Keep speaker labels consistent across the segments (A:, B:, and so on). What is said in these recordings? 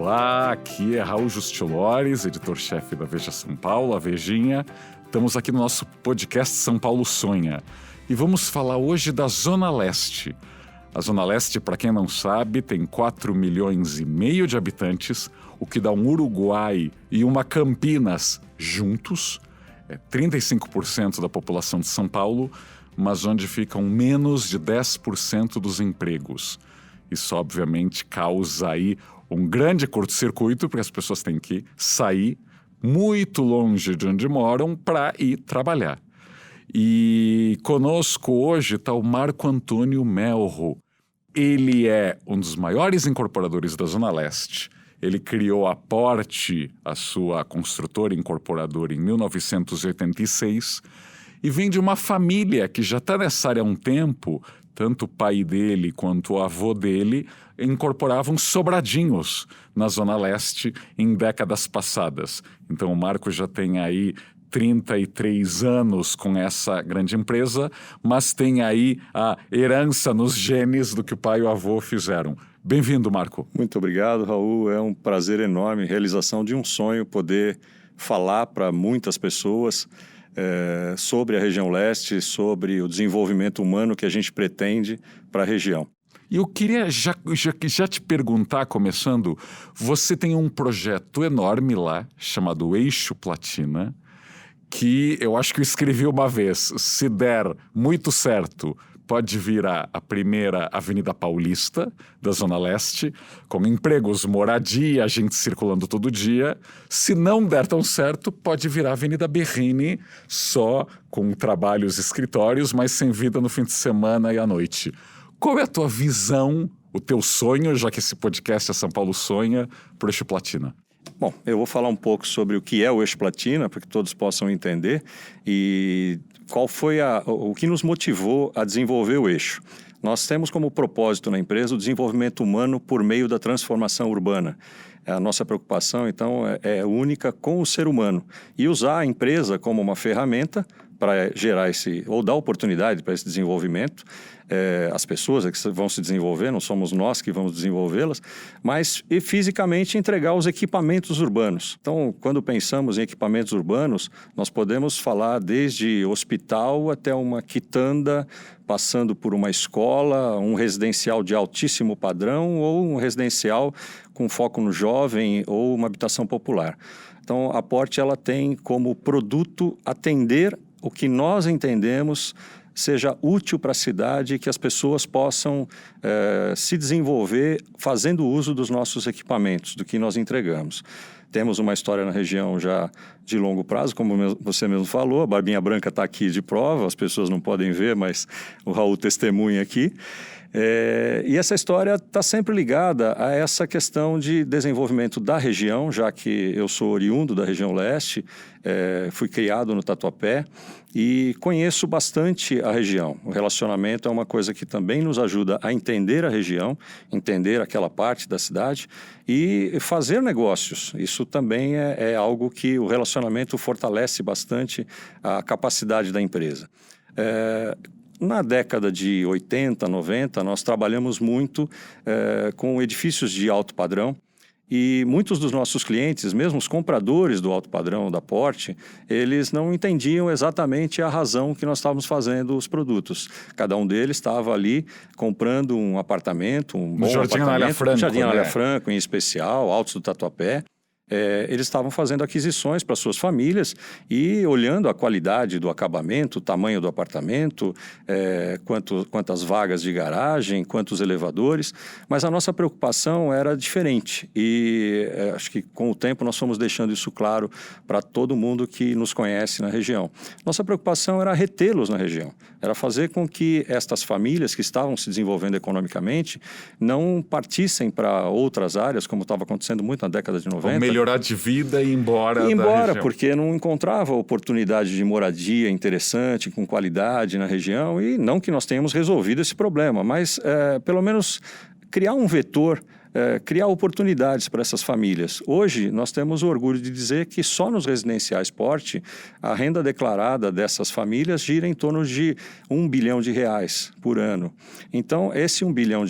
A: Olá, aqui é Raul Justilores, editor-chefe da Veja São Paulo, a Vejinha. Estamos aqui no nosso podcast São Paulo Sonha e vamos falar hoje da Zona Leste. A Zona Leste, para quem não sabe, tem 4,5 milhões de habitantes, o que dá um Uruguai e uma Campinas juntos. É 35% da população de São Paulo, mas onde ficam menos de 10% dos empregos. Isso, obviamente, causa aí um grande curto-circuito, porque as pessoas têm que sair muito longe de onde moram para ir trabalhar. E conosco hoje está o Marco Antônio Melro. Ele é um dos maiores incorporadores da Zona Leste. Ele criou a Porte, a sua construtora incorporadora, em 1986, e vem de uma família que já está nessa área há um tempo. Tanto o pai dele quanto o avô dele incorporavam sobradinhos na Zona Leste em décadas passadas. Então o Marco já tem aí 33 anos com essa grande empresa, mas tem aí a herança nos genes do que o pai e o avô fizeram. Bem-vindo, Marco.
B: Muito obrigado, Raul. É um prazer enorme, realização de um sonho, poder falar para muitas pessoas sobre a região leste, sobre o desenvolvimento humano que a gente pretende para a região.
A: E eu queria já te perguntar, começando, você tem um projeto enorme lá, chamado Eixo Platina, que eu acho que eu escrevi uma vez, se der muito certo, pode virar a primeira Avenida Paulista da Zona Leste, com empregos, moradia, gente circulando todo dia. Se não der tão certo, pode virar a Avenida Berrini, só com trabalhos, escritórios, mas sem vida no fim de semana e à noite. Qual é a tua visão, o teu sonho, já que esse podcast é São Paulo Sonha, para o Eixo Platina?
B: Bom, eu vou falar um pouco sobre o que é o Eixo Platina, para que todos possam entender, e qual foi o que nos motivou a desenvolver o eixo. Nós temos como propósito na empresa o desenvolvimento humano por meio da transformação urbana. A nossa preocupação, então, é única com o ser humano e usar a empresa como uma ferramenta para gerar ou dar oportunidade para esse desenvolvimento. As pessoas é que vão se desenvolver, não somos nós que vamos desenvolvê-las, mas e fisicamente entregar os equipamentos urbanos. Então, quando pensamos em equipamentos urbanos, nós podemos falar desde hospital até uma quitanda, passando por uma escola, um residencial de altíssimo padrão ou um residencial com foco no jovem ou uma habitação popular. Então, a Porte ela tem como produto atender o que nós entendemos seja útil para a cidade e que as pessoas possam se desenvolver fazendo uso dos nossos equipamentos, do que nós entregamos. Temos uma história na região já de longo prazo, como você mesmo falou, a Barbinha Branca está aqui de prova, as pessoas não podem ver, mas o Raul testemunha aqui. E essa história está sempre ligada a essa questão de desenvolvimento da região, já que eu sou oriundo da região leste, fui criado no Tatuapé e conheço bastante a região. O relacionamento é uma coisa que também nos ajuda a entender a região, entender aquela parte da cidade e fazer negócios. Isso também é algo que o relacionamento fortalece bastante a capacidade da empresa. Na década de 80, 90, nós trabalhamos muito com edifícios de alto padrão e muitos dos nossos clientes, mesmo os compradores do alto padrão da Porte, eles não entendiam exatamente a razão que nós estávamos fazendo os produtos. Cada um deles estava ali comprando um apartamento, um bom
A: Jardim Anália Franco,
B: Jardim Anália Franco, em especial, Altos do Tatuapé. Eles estavam fazendo aquisições para suas famílias e olhando a qualidade do acabamento, o tamanho do apartamento, quantas vagas de garagem, quantos elevadores, mas a nossa preocupação era diferente e acho que com o tempo nós fomos deixando isso claro para todo mundo que nos conhece na região. Nossa preocupação era retê-los na região, era fazer com que estas famílias que estavam se desenvolvendo economicamente não partissem para outras áreas, como estava acontecendo muito na década de 90.
A: Melhorar de vida e ir embora da região.
B: Porque não encontrava oportunidade de moradia interessante, com qualidade na região, e não que nós tenhamos resolvido esse problema, mas pelo menos criar um vetor criar oportunidades para essas famílias. Hoje, nós temos o orgulho de dizer que só nos residenciais porte, a renda declarada dessas famílias gira em torno de R$1 bilhão por ano. Então, esse R$1 bilhão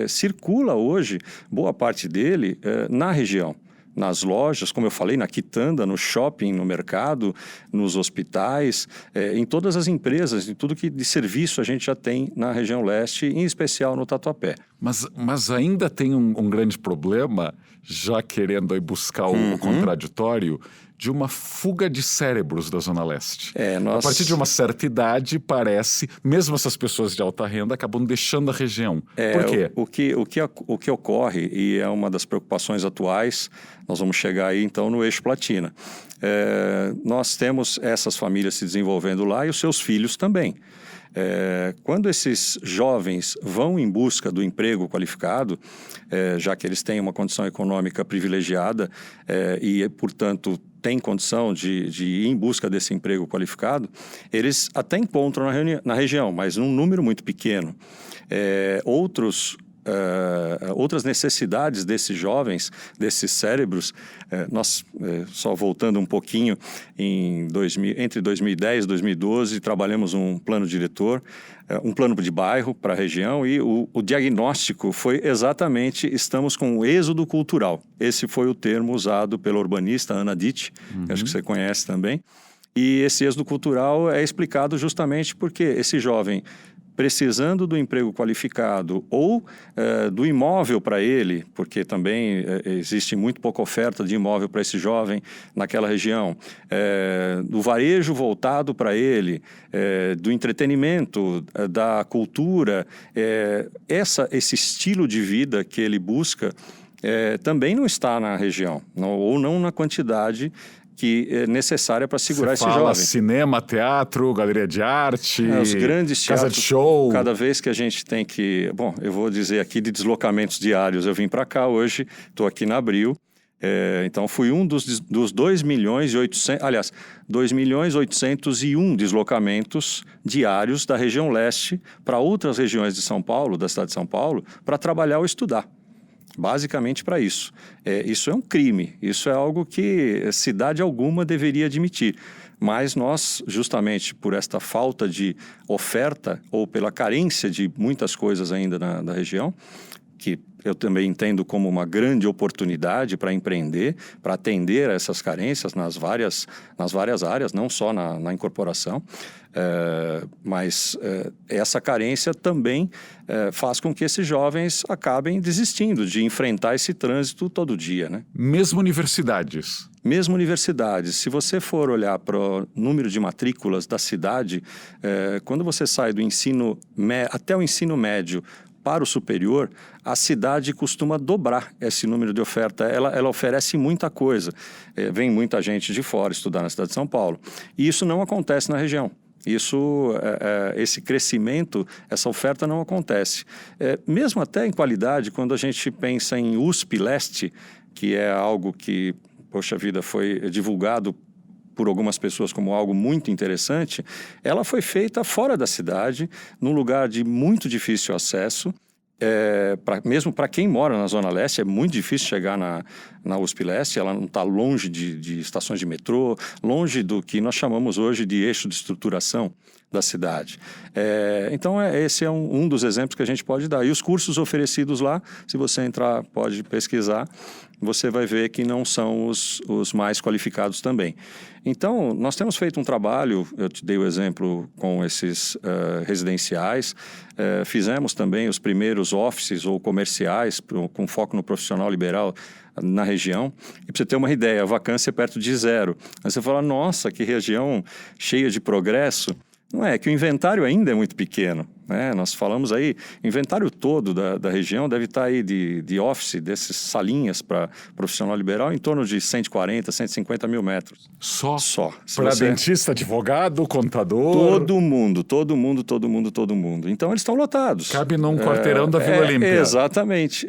B: circula hoje, boa parte dele, na região. Nas lojas, como eu falei, na quitanda, no shopping, no mercado, nos hospitais, em todas as empresas, em tudo que de serviço a gente já tem na região leste, em especial no Tatuapé.
A: Mas ainda tem um grande problema, já querendo aí buscar o contraditório, de uma fuga de cérebros da Zona Leste. A partir de uma certa idade, parece, mesmo essas pessoas de alta renda acabam deixando a região. Por quê?
B: O que ocorre, e é uma das preocupações atuais, nós vamos chegar aí então no eixo Platina. Nós temos essas famílias se desenvolvendo lá e os seus filhos também. Quando esses jovens vão em busca do emprego qualificado, já que eles têm uma condição econômica privilegiada e, portanto, têm condição de ir em busca desse emprego qualificado, eles até encontram na região, mas num número muito pequeno. Outras necessidades desses jovens, desses cérebros, só voltando um pouquinho, entre 2010 e 2012, trabalhamos um plano diretor, um plano de bairro para a região e o diagnóstico foi exatamente, estamos com o êxodo cultural. Esse foi o termo usado pela urbanista Ana Ditt, que acho que você conhece também. E esse êxodo cultural é explicado justamente porque esse jovem, precisando do emprego qualificado ou do imóvel para ele, porque também existe muito pouca oferta de imóvel para esse jovem naquela região, do varejo voltado para ele, do entretenimento, da cultura, esse estilo de vida que ele busca também não está na região, ou não na quantidade que é necessária para segurar esse jovem.
A: Cinema, teatro, galeria de arte,
B: os grandes
A: casa
B: teatros,
A: de show.
B: Cada vez que a gente tem que... Bom, eu vou dizer aqui de deslocamentos diários. Eu vim para cá hoje, estou aqui na Abril. Então, fui um dos 2 milhões e 800... Aliás, 2 milhões e 801 deslocamentos diários da região leste para outras regiões de São Paulo, da cidade de São Paulo, para trabalhar ou estudar. Basicamente para isso. Isso é um crime, isso é algo que cidade alguma deveria admitir. Mas nós, justamente por esta falta de oferta ou pela carência de muitas coisas ainda na região, que eu também entendo como uma grande oportunidade para empreender, para atender a essas carências nas várias áreas, não só na incorporação, mas essa carência também faz com que esses jovens acabem desistindo de enfrentar esse trânsito todo dia, né?
A: Mesmo universidades.
B: Mesmo universidades. Se você for olhar para o número de matrículas da cidade, quando você sai do ensino até o ensino médio para o superior, a cidade costuma dobrar esse número de oferta. Ela oferece muita coisa. Vem muita gente de fora estudar na cidade de São Paulo. E isso não acontece na região. Esse crescimento, essa oferta não acontece. Mesmo até em qualidade, quando a gente pensa em USP Leste, que é algo que, poxa vida, foi divulgado por algumas pessoas como algo muito interessante, ela foi feita fora da cidade, num lugar de muito difícil acesso. Mesmo para quem mora na Zona Leste, é muito difícil chegar na USP Leste. Ela não está longe de estações de metrô, longe do que nós chamamos hoje de eixo de estruturação da cidade. Então, esse é um dos exemplos que a gente pode dar. E os cursos oferecidos lá, se você entrar, pode pesquisar, você vai ver que não são os mais qualificados também. Então, nós temos feito um trabalho, eu te dei o exemplo com esses residenciais, fizemos também os primeiros offices ou comerciais com foco no profissional liberal na região. E para você ter uma ideia, a vacância é perto de 0. Aí você fala, nossa, que região cheia de progresso. Não é, que o inventário ainda é muito pequeno, né? Nós falamos aí, o inventário todo da região deve estar aí de office, dessas salinhas para profissional liberal, em torno de 140, 150 mil metros.
A: Só?
B: Se
A: para
B: você...
A: dentista, advogado, contador?
B: Todo mundo. Então, eles estão lotados.
A: Cabe num quarteirão da Vila Olímpia.
B: Exatamente.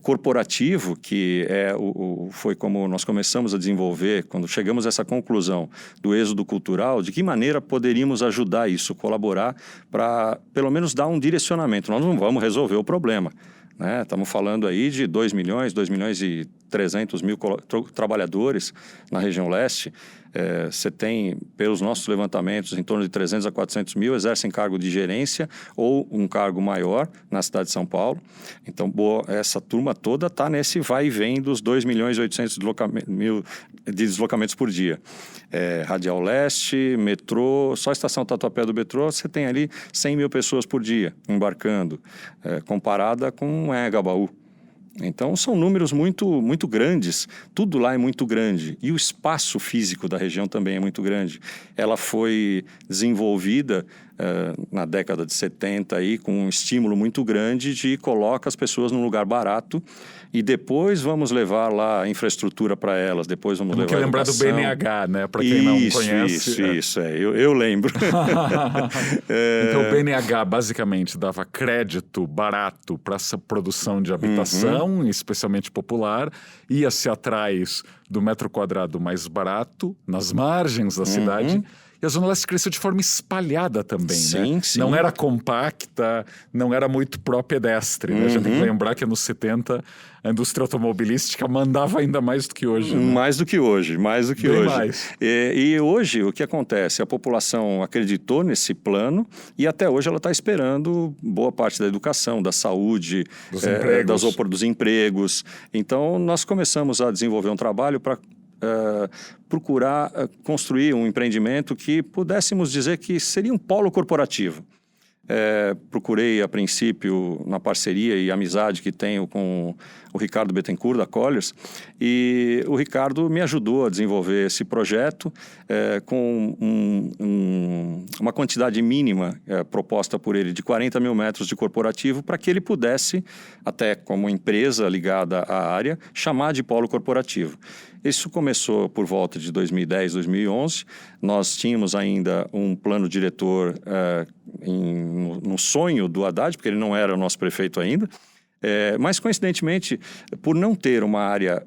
B: Corporativo, que foi como nós começamos a desenvolver, quando chegamos a essa conclusão do êxodo cultural, de que maneira poderíamos ajudar isso, colaborar para, pelo menos, dar um direcionamento. Nós não vamos resolver o problema. né? Estamos falando aí de 2 milhões e 300 mil trabalhadores na região leste. Você tem, pelos nossos levantamentos, em torno de 300 a 400 mil exercem cargo de gerência ou um cargo maior na cidade de São Paulo. Então, essa turma toda está nesse vai e vem dos 2 milhões e 800 mil de deslocamentos por dia. Radial Leste, metrô, só a estação Tatuapé do metrô, você tem ali 100 mil pessoas por dia embarcando, comparada com Engabaú. Então, são números muito, muito grandes. Tudo lá é muito grande. E o espaço físico da região também é muito grande. Ela foi desenvolvida na década de 70 aí, com um estímulo muito grande de coloca as pessoas num lugar barato e depois vamos levar lá a infraestrutura para elas, depois vamos levar a
A: lembrar do BNH, né? Para quem não conhece.
B: Isso. Eu lembro.
A: Então, o BNH basicamente dava crédito barato para essa produção de habitação, especialmente popular, ia-se atrás do metro quadrado mais barato, nas margens da cidade. E a Zona Leste cresceu de forma espalhada também, né?
B: Sim.
A: Não era compacta, não era muito pró-pedestre, né? A gente tem que lembrar que nos 70 a indústria automobilística mandava ainda mais do que hoje. Né?
B: Mais do que hoje.
A: Mais.
B: E hoje o que acontece? A população acreditou nesse plano e até hoje ela está esperando boa parte da educação, da saúde, dos empregos. Então nós começamos a desenvolver um trabalho para procurar construir um empreendimento que pudéssemos dizer que seria um polo corporativo. Procurei, a princípio, na parceria e amizade que tenho com o Ricardo Bettencourt, da Colliers, e o Ricardo me ajudou a desenvolver esse projeto com uma quantidade mínima proposta por ele de 40 mil metros de corporativo para que ele pudesse, até como empresa ligada à área, chamar de polo corporativo. Isso começou por volta de 2010, 2011. Nós tínhamos ainda um plano diretor no sonho do Haddad, porque ele não era o nosso prefeito ainda. Mas, coincidentemente, por não ter uma área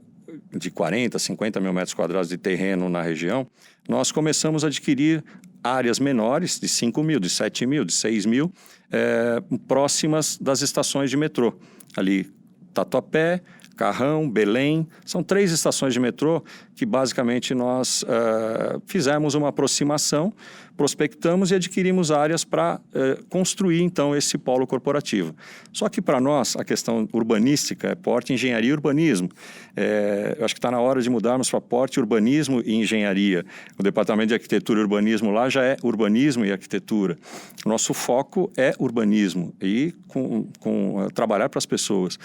B: de 40, 50 mil metros quadrados de terreno na região, nós começamos a adquirir áreas menores, de 5 mil, de 7 mil, de 6 mil, próximas das estações de metrô. Ali, Tatuapé, Carrão, Belém, são 3 estações de metrô que basicamente nós fizemos uma aproximação, prospectamos e adquirimos áreas para construir então esse polo corporativo. Só que para nós a questão urbanística é porte, engenharia e urbanismo. Eu acho que está na hora de mudarmos para porte, urbanismo e engenharia. O departamento de arquitetura e urbanismo lá já é urbanismo e arquitetura. Nosso foco é urbanismo e trabalhar para as pessoas.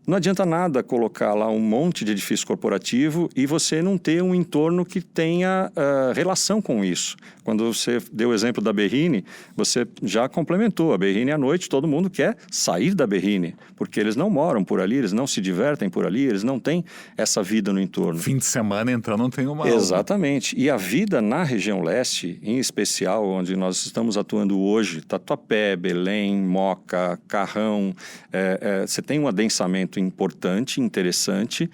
B: Não adianta nada colocar lá um monte de edifício corporativo e você não ter um entorno que tenha relação com isso. Quando você deu o exemplo da Berrine, você já complementou. A Berrine à noite, todo mundo quer sair da Berrine, porque eles não moram por ali, eles não se divertem por ali, eles não têm essa vida no entorno.
A: Fim de semana, então, não tem uma
B: Exatamente. E a vida na região leste, em especial, onde nós estamos atuando hoje, Tatuapé, Belém, Moca, Carrão, você tem um adensamento importante, interessante.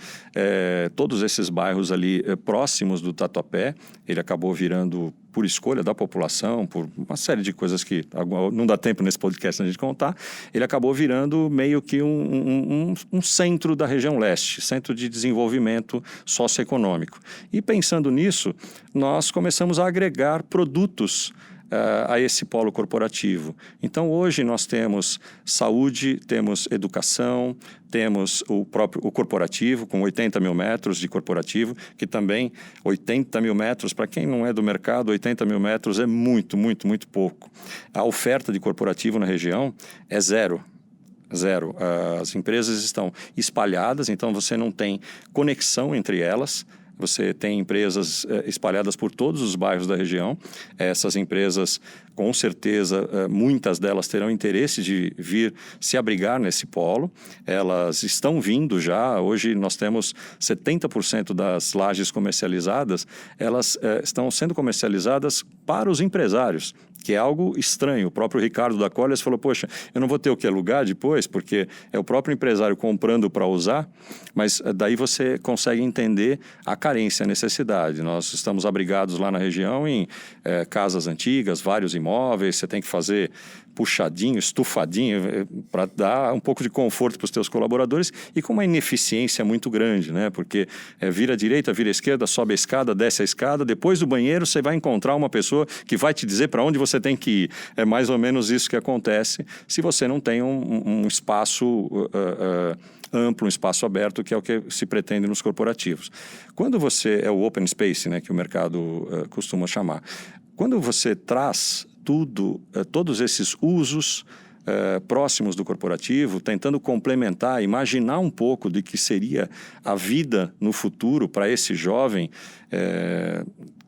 B: Todos esses bairros ali próximos do Tatuapé, ele acabou virando, por escolha da população, por uma série de coisas que não dá tempo nesse podcast a gente contar, ele acabou virando meio que um centro da região leste, centro de desenvolvimento socioeconômico. E pensando nisso, nós começamos a agregar produtos a esse polo corporativo. Então, hoje nós temos saúde, temos educação, temos o corporativo, com 80 mil metros de corporativo, que também 80 mil metros, para quem não é do mercado, 80 mil metros é muito, muito, muito pouco. A oferta de corporativo na região é zero. As empresas estão espalhadas, então você não tem conexão entre elas. Você tem empresas espalhadas por todos os bairros da região. Essas empresas, com certeza, muitas delas terão interesse de vir se abrigar nesse polo. Elas estão vindo já. Hoje nós temos 70% das lajes comercializadas. Elas estão sendo comercializadas para os empresários, que é algo estranho. O próprio Ricardo da Colliers falou, poxa, eu não vou ter o que alugar depois, porque é o próprio empresário comprando para usar, mas daí você consegue entender a carência, a necessidade. Nós estamos abrigados lá na região em casas antigas, vários imóveis, você tem que fazer puxadinho, estufadinho, para dar um pouco de conforto para os teus colaboradores e com uma ineficiência muito grande, né? Porque vira à direita, vira à esquerda, sobe a escada, desce a escada, depois do banheiro você vai encontrar uma pessoa que vai te dizer para onde você tem que ir. É mais ou menos isso que acontece se você não tem um espaço amplo, um espaço aberto, que é o que se pretende nos corporativos. Quando você... É o open space, né, que o mercado costuma chamar. Quando você traz todos esses usos próximos do corporativo, tentando complementar, imaginar um pouco de que seria a vida no futuro para esse jovem,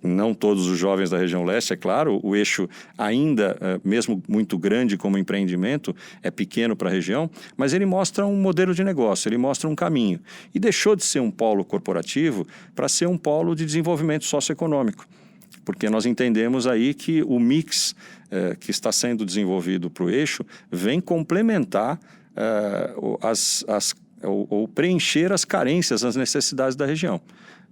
B: não todos os jovens da região leste, é claro, o eixo ainda, mesmo muito grande como empreendimento, é pequeno para a região, mas ele mostra um modelo de negócio, ele mostra um caminho. E deixou de ser um polo corporativo para ser um polo de desenvolvimento socioeconômico. Porque nós entendemos aí que o mix que está sendo desenvolvido para o eixo vem complementar ou preencher as carências, as necessidades da região.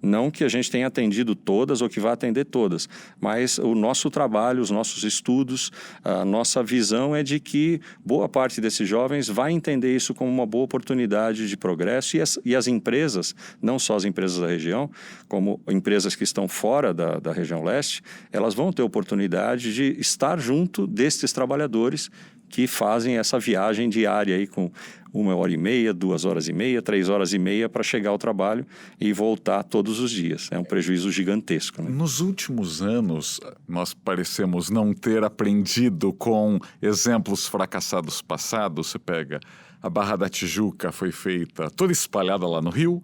B: Não que a gente tenha atendido todas ou que vá atender todas, mas o nosso trabalho, os nossos estudos, a nossa visão é de que boa parte desses jovens vai entender isso como uma boa oportunidade de progresso e as empresas, não só as empresas da região, como empresas que estão fora da região leste, elas vão ter oportunidade de estar junto destes trabalhadores que fazem essa viagem diária aí com 1h30, 2h30, 3h30 para chegar ao trabalho e voltar todos os dias. É um prejuízo gigantesco, né?
A: Nos últimos anos, nós parecemos não ter aprendido com exemplos fracassados passados. Você pega a Barra da Tijuca, foi feita toda espalhada lá no Rio.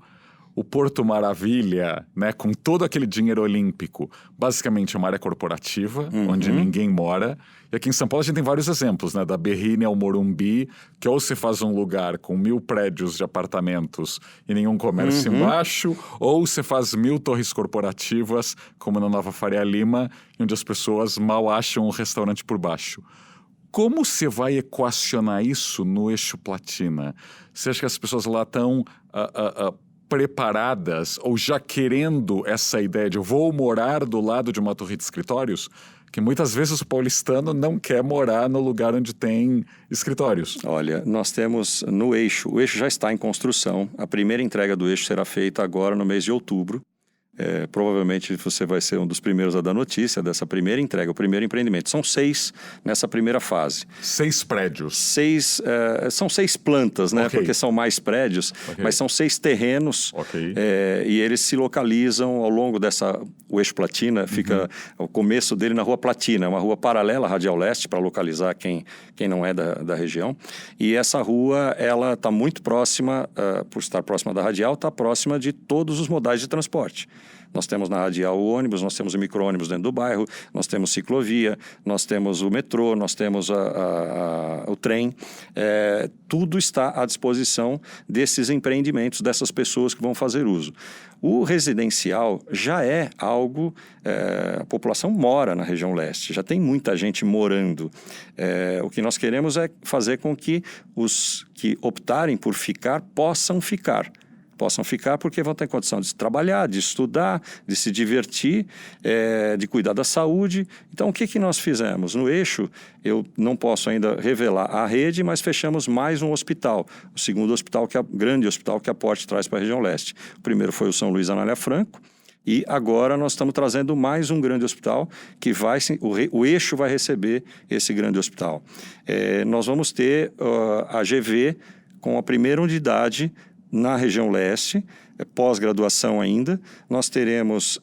A: O Porto Maravilha, né, com todo aquele dinheiro olímpico, basicamente é uma área corporativa, onde ninguém mora. E aqui em São Paulo a gente tem vários exemplos, né, da Berrini ao Morumbi, que ou você faz um lugar com 1.000 prédios de apartamentos e nenhum comércio embaixo, ou você faz 1.000 torres corporativas, como na Nova Faria Lima, onde as pessoas mal acham um restaurante por baixo. Como você vai equacionar isso no eixo Platina? Você acha que as pessoas lá estão preparadas ou já querendo essa ideia de eu vou morar do lado de uma torre de escritórios? Que muitas vezes o paulistano não quer morar no lugar onde tem escritórios.
B: Olha, nós temos no eixo, o eixo já está em construção, a primeira entrega do eixo será feita agora no mês de outubro. Provavelmente você vai ser um dos primeiros a dar notícia dessa primeira entrega, o primeiro empreendimento. São 6 nessa primeira fase.
A: 6 prédios.
B: São 6 plantas, né?
A: Okay.
B: Porque são mais prédios, mas são 6 terrenos.
A: Okay.
B: E eles se localizam ao longo dessa... O eixo Platina fica... O começo dele na Rua Platina, uma rua paralela à Radial Leste, para localizar quem não é da região. E essa rua, ela está muito próxima, por estar próxima da Radial, está próxima de todos os modais de transporte. Nós temos na Radial o ônibus, nós temos o micro-ônibus dentro do bairro, nós temos ciclovia, nós temos o metrô, nós temos o trem. Tudo está à disposição desses empreendimentos, dessas pessoas que vão fazer uso. O residencial já é algo... a população mora na região leste, já tem muita gente morando. O que nós queremos é fazer com que os que optarem por ficar possam ficar. Possam ficar porque vão ter condição de trabalhar, de estudar, de se divertir, de cuidar da saúde. Então, o que nós fizemos? No eixo, eu não posso ainda revelar a rede, mas fechamos mais um hospital. O segundo hospital, grande hospital que a Porte traz para a região leste. O primeiro foi o São Luís Anália Franco. E agora nós estamos trazendo mais um grande hospital que o eixo vai receber esse grande hospital. Nós vamos ter a GV com a primeira unidade na região leste, pós-graduação ainda. Nós teremos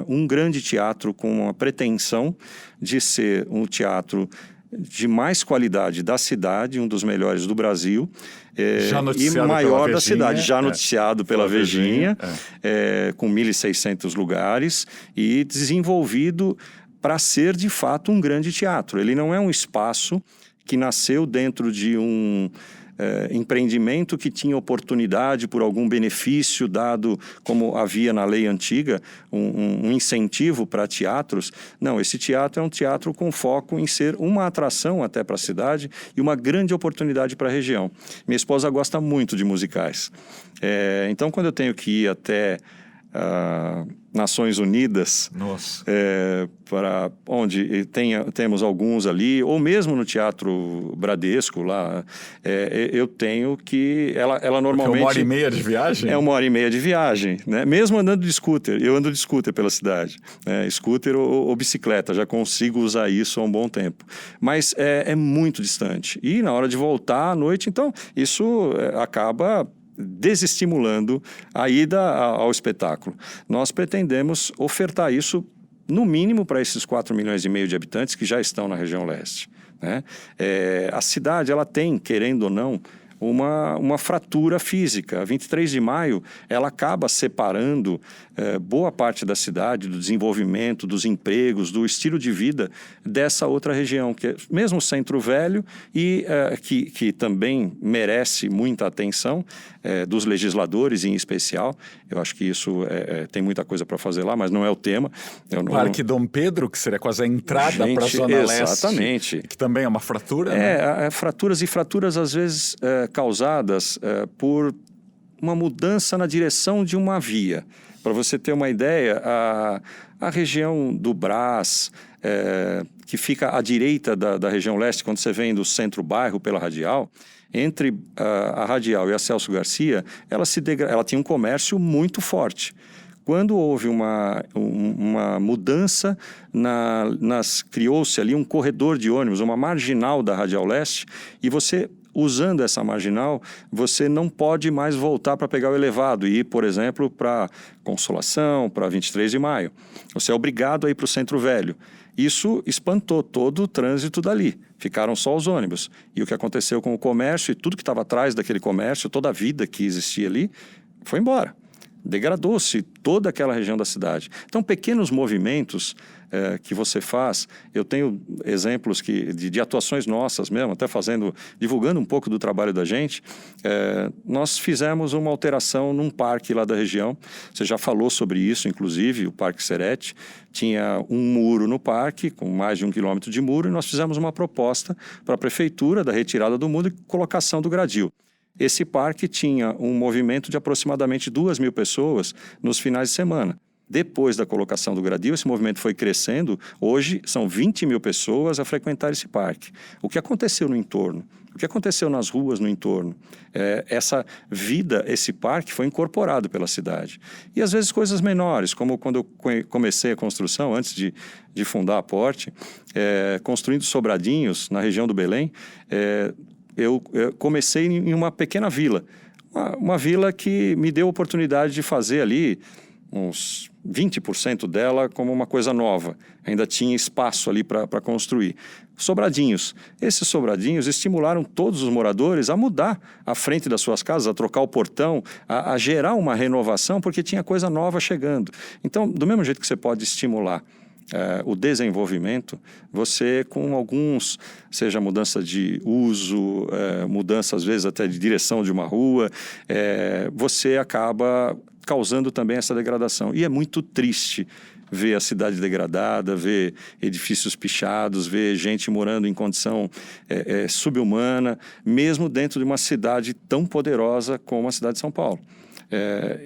B: um grande teatro com uma pretensão de ser um teatro de mais qualidade da cidade, um dos melhores do Brasil, e maior da cidade, já noticiado pela Vejinha, com 1.600 lugares e desenvolvido para ser de fato um grande teatro. Ele não é um espaço que nasceu dentro de empreendimento que tinha oportunidade por algum benefício dado, como havia na lei antiga, um incentivo para teatros. Não, esse teatro é um teatro com foco em ser uma atração até para a cidade e uma grande oportunidade para a região. Minha esposa gosta muito de musicais. Então, quando eu tenho que ir até Nações Unidas, para onde temos alguns ali, ou mesmo no Teatro Bradesco lá, eu tenho que... Ela normalmente...
A: Porque é 1h30 de viagem?
B: É 1h30 de viagem, né? Mesmo andando de scooter. Eu ando de scooter pela cidade. Scooter ou bicicleta, já consigo usar isso há um bom tempo. Mas é muito distante. E na hora de voltar à noite, então, isso acaba desestimulando a ida ao espetáculo. Nós pretendemos ofertar isso, no mínimo, para esses 4,5 milhões de habitantes que já estão na região leste, né? A cidade, ela tem, querendo ou não, uma fratura física. A 23 de maio, ela acaba separando boa parte da cidade, do desenvolvimento, dos empregos, do estilo de vida dessa outra região, que é mesmo o Centro Velho e que também merece muita atenção dos legisladores em especial. Eu acho que isso tem muita coisa para fazer lá, mas não é o tema.
A: Parque Dom Pedro, que seria quase a entrada para a Zona Leste.
B: Exatamente.
A: Que também é uma fratura, né?
B: Fraturas às vezes causadas por uma mudança na direção de uma via. Para você ter uma ideia, a região do Brás, que fica à direita da região leste, quando você vem do centro-bairro pela Radial, entre a Radial e a Celso Garcia, ela tinha um comércio muito forte. Quando houve uma mudança, criou-se ali um corredor de ônibus, uma marginal da Radial Leste, e você, usando essa marginal, você não pode mais voltar para pegar o elevado e ir, por exemplo, para Consolação, para 23 de maio. Você é obrigado a ir para o Centro Velho. Isso espantou todo o trânsito dali. Ficaram só os ônibus. E o que aconteceu com o comércio e tudo que estava atrás daquele comércio, toda a vida que existia ali, foi embora. Degradou-se toda aquela região da cidade. Então, pequenos movimentos que você faz, eu tenho exemplos de atuações nossas mesmo, até divulgando um pouco do trabalho da gente. Nós fizemos uma alteração num parque lá da região. Você já falou sobre isso, inclusive, o Parque Serete. Tinha um muro no parque, com mais de 1 quilômetro de muro, e nós fizemos uma proposta para a prefeitura da retirada do muro e colocação do gradil. Esse parque tinha um movimento de aproximadamente 2.000 pessoas nos finais de semana. Depois da colocação do gradil, esse movimento foi crescendo. Hoje, são 20.000 pessoas a frequentar esse parque. O que aconteceu no entorno? O que aconteceu nas ruas no entorno? Essa vida, esse parque foi incorporado pela cidade. E às vezes coisas menores, como quando eu comecei a construção, antes de fundar a Porte, construindo sobradinhos na região do Belém, eu comecei em uma pequena vila. Uma vila que me deu a oportunidade de fazer ali uns 20% dela como uma coisa nova. Ainda tinha espaço ali para construir. Sobradinhos. Esses sobradinhos estimularam todos os moradores a mudar a frente das suas casas, a trocar o portão, a gerar uma renovação, porque tinha coisa nova chegando. Então, do mesmo jeito que você pode estimular o desenvolvimento, você com alguns, seja mudança de uso, mudança às vezes até de direção de uma rua, você acaba causando também essa degradação. E é muito triste ver a cidade degradada, ver edifícios pichados, ver gente morando em condição subhumana, mesmo dentro de uma cidade tão poderosa como a cidade de São Paulo.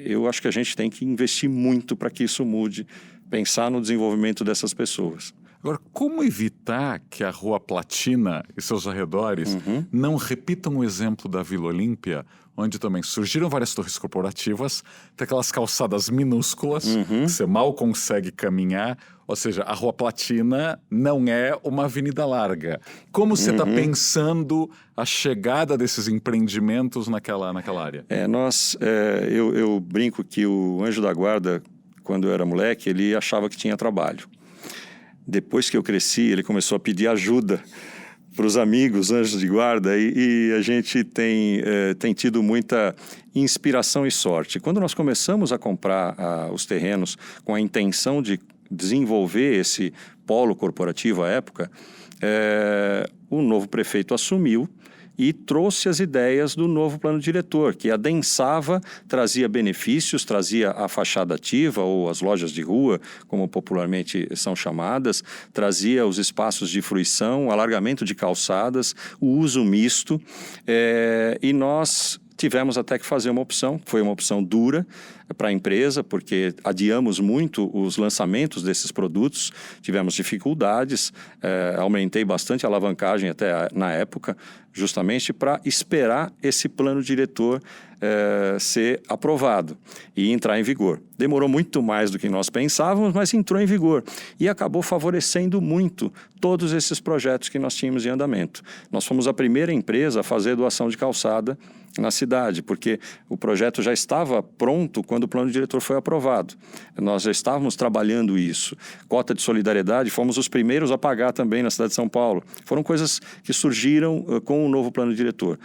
B: Eu acho que a gente tem que investir muito para que isso mude, pensar no desenvolvimento dessas pessoas.
A: Agora, como evitar que a Rua Platina e seus arredores não repitam o exemplo da Vila Olímpia, onde também surgiram várias torres corporativas, tem aquelas calçadas minúsculas, que você mal consegue caminhar, ou seja, a Rua Platina não é uma avenida larga. Como você está pensando a chegada desses empreendimentos naquela área?
B: Eu brinco que o anjo da guarda, quando eu era moleque, ele achava que tinha trabalho. Depois que eu cresci, ele começou a pedir ajuda para os amigos, anjos de guarda, e a gente tem tido muita inspiração e sorte. Quando nós começamos a comprar os terrenos com a intenção de desenvolver esse polo corporativo à época, o novo prefeito assumiu e trouxe as ideias do novo plano diretor, que adensava, trazia benefícios, trazia a fachada ativa ou as lojas de rua, como popularmente são chamadas, trazia os espaços de fruição, o alargamento de calçadas, o uso misto, e nós tivemos até que fazer uma opção, foi uma opção dura para a empresa, porque adiamos muito os lançamentos desses produtos, tivemos dificuldades, aumentei bastante a alavancagem até na época, justamente para esperar esse plano diretor ser aprovado e entrar em vigor. Demorou muito mais do que nós pensávamos, mas entrou em vigor e acabou favorecendo muito todos esses projetos que nós tínhamos em andamento. Nós fomos a primeira empresa a fazer doação de calçada na cidade, porque o projeto já estava pronto quando o plano diretor foi aprovado. Nós já estávamos trabalhando isso. Cota de solidariedade, fomos os primeiros a pagar também na cidade de São Paulo. Foram coisas que surgiram com o novo plano diretor.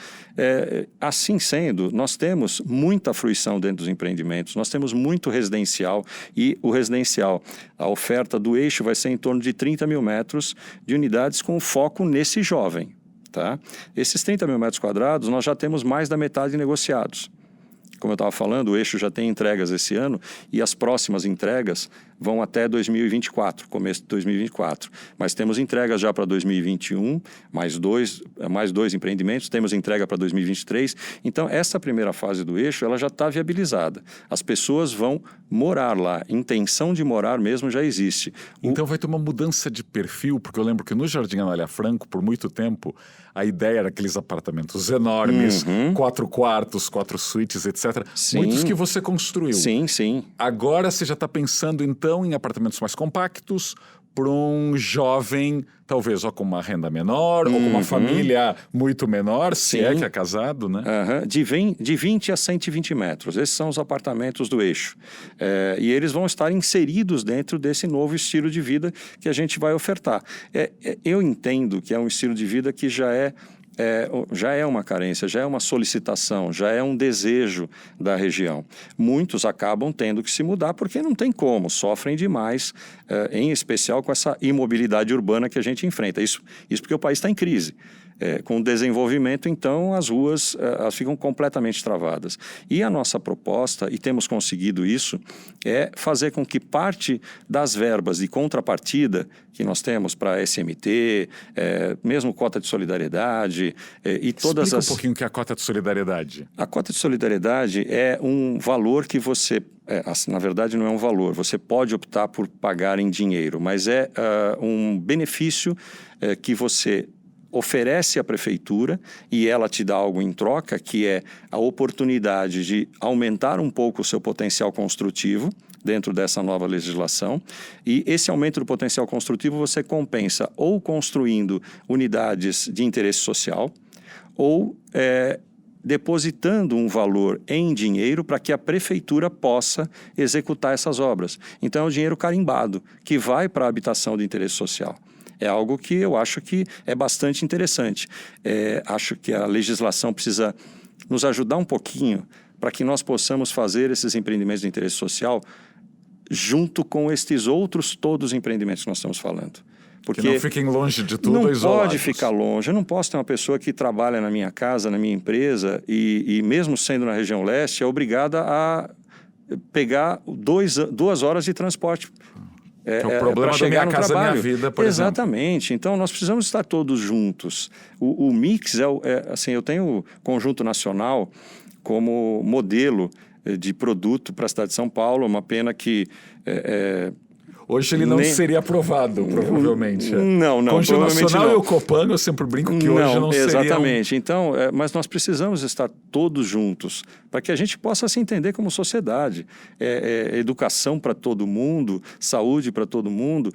B: Assim sendo, nós temos muita fruição dentro dos empreendimentos, nós temos muito residencial e o residencial, a oferta do eixo vai ser em torno de 30 mil metros de unidades com foco nesse jovem. Tá? Esses 30 mil metros quadrados, nós já temos mais da metade negociados. Como eu estava falando, o eixo já tem entregas esse ano e as próximas entregas vão até 2024, começo de 2024. Mas temos entregas já para 2021, mais dois empreendimentos, temos entrega para 2023. Então, essa primeira fase do eixo, ela já está viabilizada. As pessoas vão morar lá, intenção de morar mesmo já existe.
A: Então vai ter uma mudança de perfil, porque eu lembro que no Jardim Anália Franco, por muito tempo, a ideia era aqueles apartamentos enormes, 4 quartos, 4 suítes, etc.
B: Sim.
A: Muitos que você construiu.
B: Sim, sim.
A: Agora você já está pensando, então, em apartamentos mais compactos para um jovem, talvez ou com uma renda menor, ou com uma família muito menor, se é que é casado, né?
B: De 20 a 120 metros. Esses são os apartamentos do eixo. E eles vão estar inseridos dentro desse novo estilo de vida que a gente vai ofertar. Eu entendo que é um estilo de vida que já é uma carência, já é uma solicitação, já é um desejo da região. Muitos acabam tendo que se mudar porque não tem como, sofrem demais, em especial com essa imobilidade urbana que a gente enfrenta. Isso porque o país está em crise. Com o desenvolvimento, então, as ruas elas ficam completamente travadas. E a nossa proposta, e temos conseguido isso, é fazer com que parte das verbas de contrapartida que nós temos para SMT, mesmo cota de solidariedade e todas
A: Explica um pouquinho o que é a cota de solidariedade.
B: A cota de solidariedade é um valor que você... na verdade, não é um valor. Você pode optar por pagar em dinheiro, mas é um benefício que você oferece à prefeitura e ela te dá algo em troca, que é a oportunidade de aumentar um pouco o seu potencial construtivo dentro dessa nova legislação. E esse aumento do potencial construtivo você compensa ou construindo unidades de interesse social ou depositando um valor em dinheiro para que a prefeitura possa executar essas obras. Então, é o dinheiro carimbado que vai para a habitação de interesse social. É algo que eu acho que é bastante interessante. Acho que a legislação precisa nos ajudar um pouquinho para que nós possamos fazer esses empreendimentos de interesse social junto com estes outros todos os empreendimentos que nós estamos falando. Porque
A: que não fiquem longe de tudo,
B: não
A: isolados.
B: pode ficar longe. Eu não posso ter uma pessoa que trabalha na minha casa, na minha empresa, e mesmo sendo na região leste, é obrigada a pegar 2 horas de transporte.
A: Que é o problema da Minha Casa Minha Vida, por exemplo.
B: Exatamente. Então, nós precisamos estar todos juntos. O mix assim, eu tenho o Conjunto Nacional como modelo de produto para a cidade de São Paulo. Uma pena que...
A: Hoje ele não seria aprovado, provavelmente.
B: Não.
A: Conjunto Nacional
B: não.
A: E o Copan, eu sempre brinco que hoje não seriam...
B: Exatamente. Então, mas nós precisamos estar todos juntos para que a gente possa se entender como sociedade. Educação para todo mundo, saúde para todo mundo.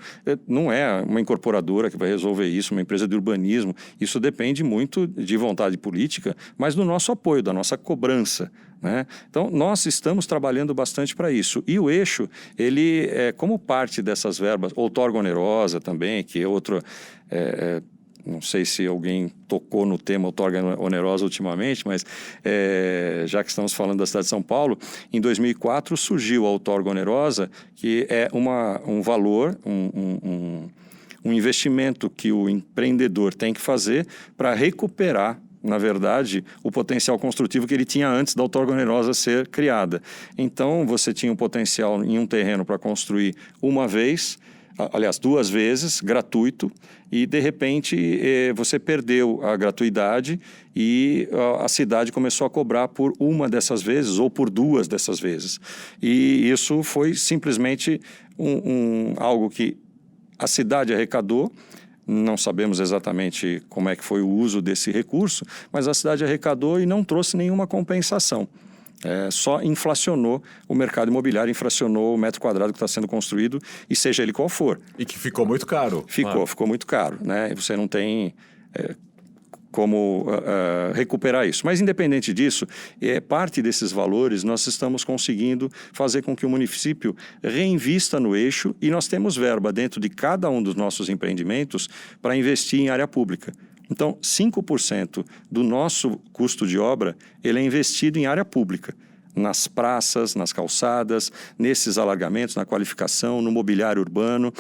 B: Não é uma incorporadora que vai resolver isso, uma empresa de urbanismo. Isso depende muito de vontade política, mas do nosso apoio, da nossa cobrança. Né? Então, nós estamos trabalhando bastante para isso. E o eixo, ele, como parte dessas verbas, outorga onerosa também, que é outro... não sei se alguém tocou no tema outorga onerosa ultimamente, mas já que estamos falando da cidade de São Paulo, em 2004 surgiu a outorga onerosa, que é um valor, um investimento que o empreendedor tem que fazer para recuperar na verdade, o potencial construtivo que ele tinha antes da outorga onerosa ser criada. Então, você tinha um potencial em um terreno para construir uma vez, aliás, 2 vezes, gratuito, e de repente você perdeu a gratuidade e a cidade começou a cobrar por uma dessas vezes ou por 2 dessas vezes. E isso foi simplesmente algo que a cidade arrecadou. Não sabemos exatamente como é que foi o uso desse recurso, mas a cidade arrecadou e não trouxe nenhuma compensação. Só inflacionou o mercado imobiliário, inflacionou o metro quadrado que está sendo construído, e seja ele qual for.
A: E que ficou muito caro.
B: Ficou muito caro, né? E você não tem como recuperar isso. Mas, independente disso, parte desses valores nós estamos conseguindo fazer com que o município reinvista no eixo, e nós temos verba dentro de cada um dos nossos empreendimentos para investir em área pública. Então, 5% do nosso custo de obra ele é investido em área pública, nas praças, nas calçadas, nesses alargamentos, na qualificação, no mobiliário urbano,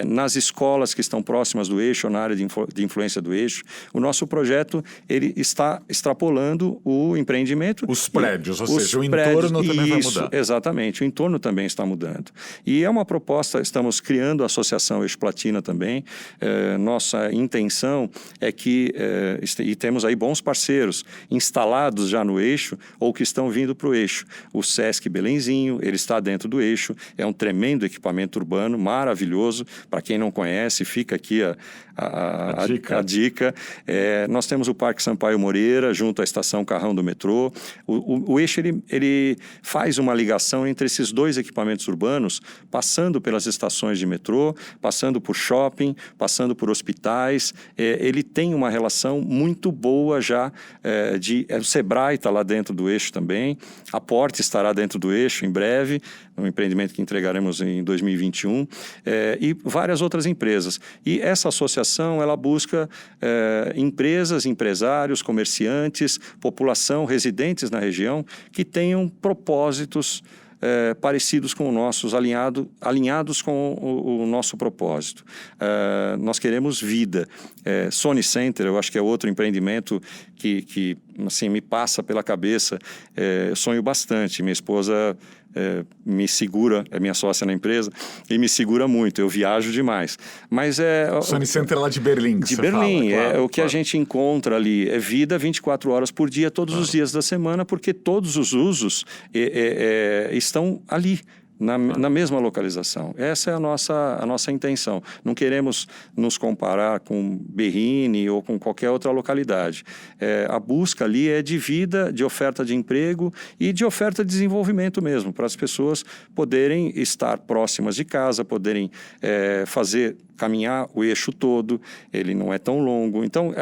B: nas escolas que estão próximas do eixo ou na área de influência do eixo. O nosso projeto ele está extrapolando o empreendimento.
A: Os prédios, ou seja, o entorno também vai mudar.
B: Exatamente, o entorno também está mudando. E é uma proposta, estamos criando a Associação Eixo Platina também. Nossa intenção é que, e temos aí bons parceiros instalados já no eixo ou que estão vindo para o eixo. O Sesc Belenzinho, ele está dentro do eixo, é um tremendo equipamento urbano, maravilhoso. Para quem não conhece, fica aqui a dica. Nós temos o Parque Sampaio Moreira, junto à Estação Carrão do metrô. O eixo ele faz uma ligação entre esses 2 equipamentos urbanos, passando pelas estações de metrô, passando por shopping, passando por hospitais. Ele tem uma relação muito boa já. O Sebrae está lá dentro do eixo também. A Porte estará dentro do eixo em breve, um empreendimento que entregaremos em 2021, e várias outras empresas. E essa associação ela busca empresas, empresários, comerciantes, população, residentes na região que tenham propósitos parecidos com os nossos, alinhados com o nosso propósito. Nós queremos vida. Sony Center, eu acho que é outro empreendimento que assim, me passa pela cabeça. Eu sonho bastante. Minha esposa me segura, é minha sócia na empresa, e me segura muito. Eu viajo demais. Mas
A: Sony Center lá de Berlim.
B: De Berlim. Claro, o que a gente encontra ali é vida 24 horas por dia, todos os dias da semana, porque todos os usos estão ali. Na mesma localização. Essa é a nossa intenção. Não queremos nos comparar com Berrini ou com qualquer outra localidade. A busca ali é de vida, de oferta de emprego e de oferta de desenvolvimento mesmo, para as pessoas poderem estar próximas de casa, poderem caminhar o eixo todo, ele não é tão longo. Então,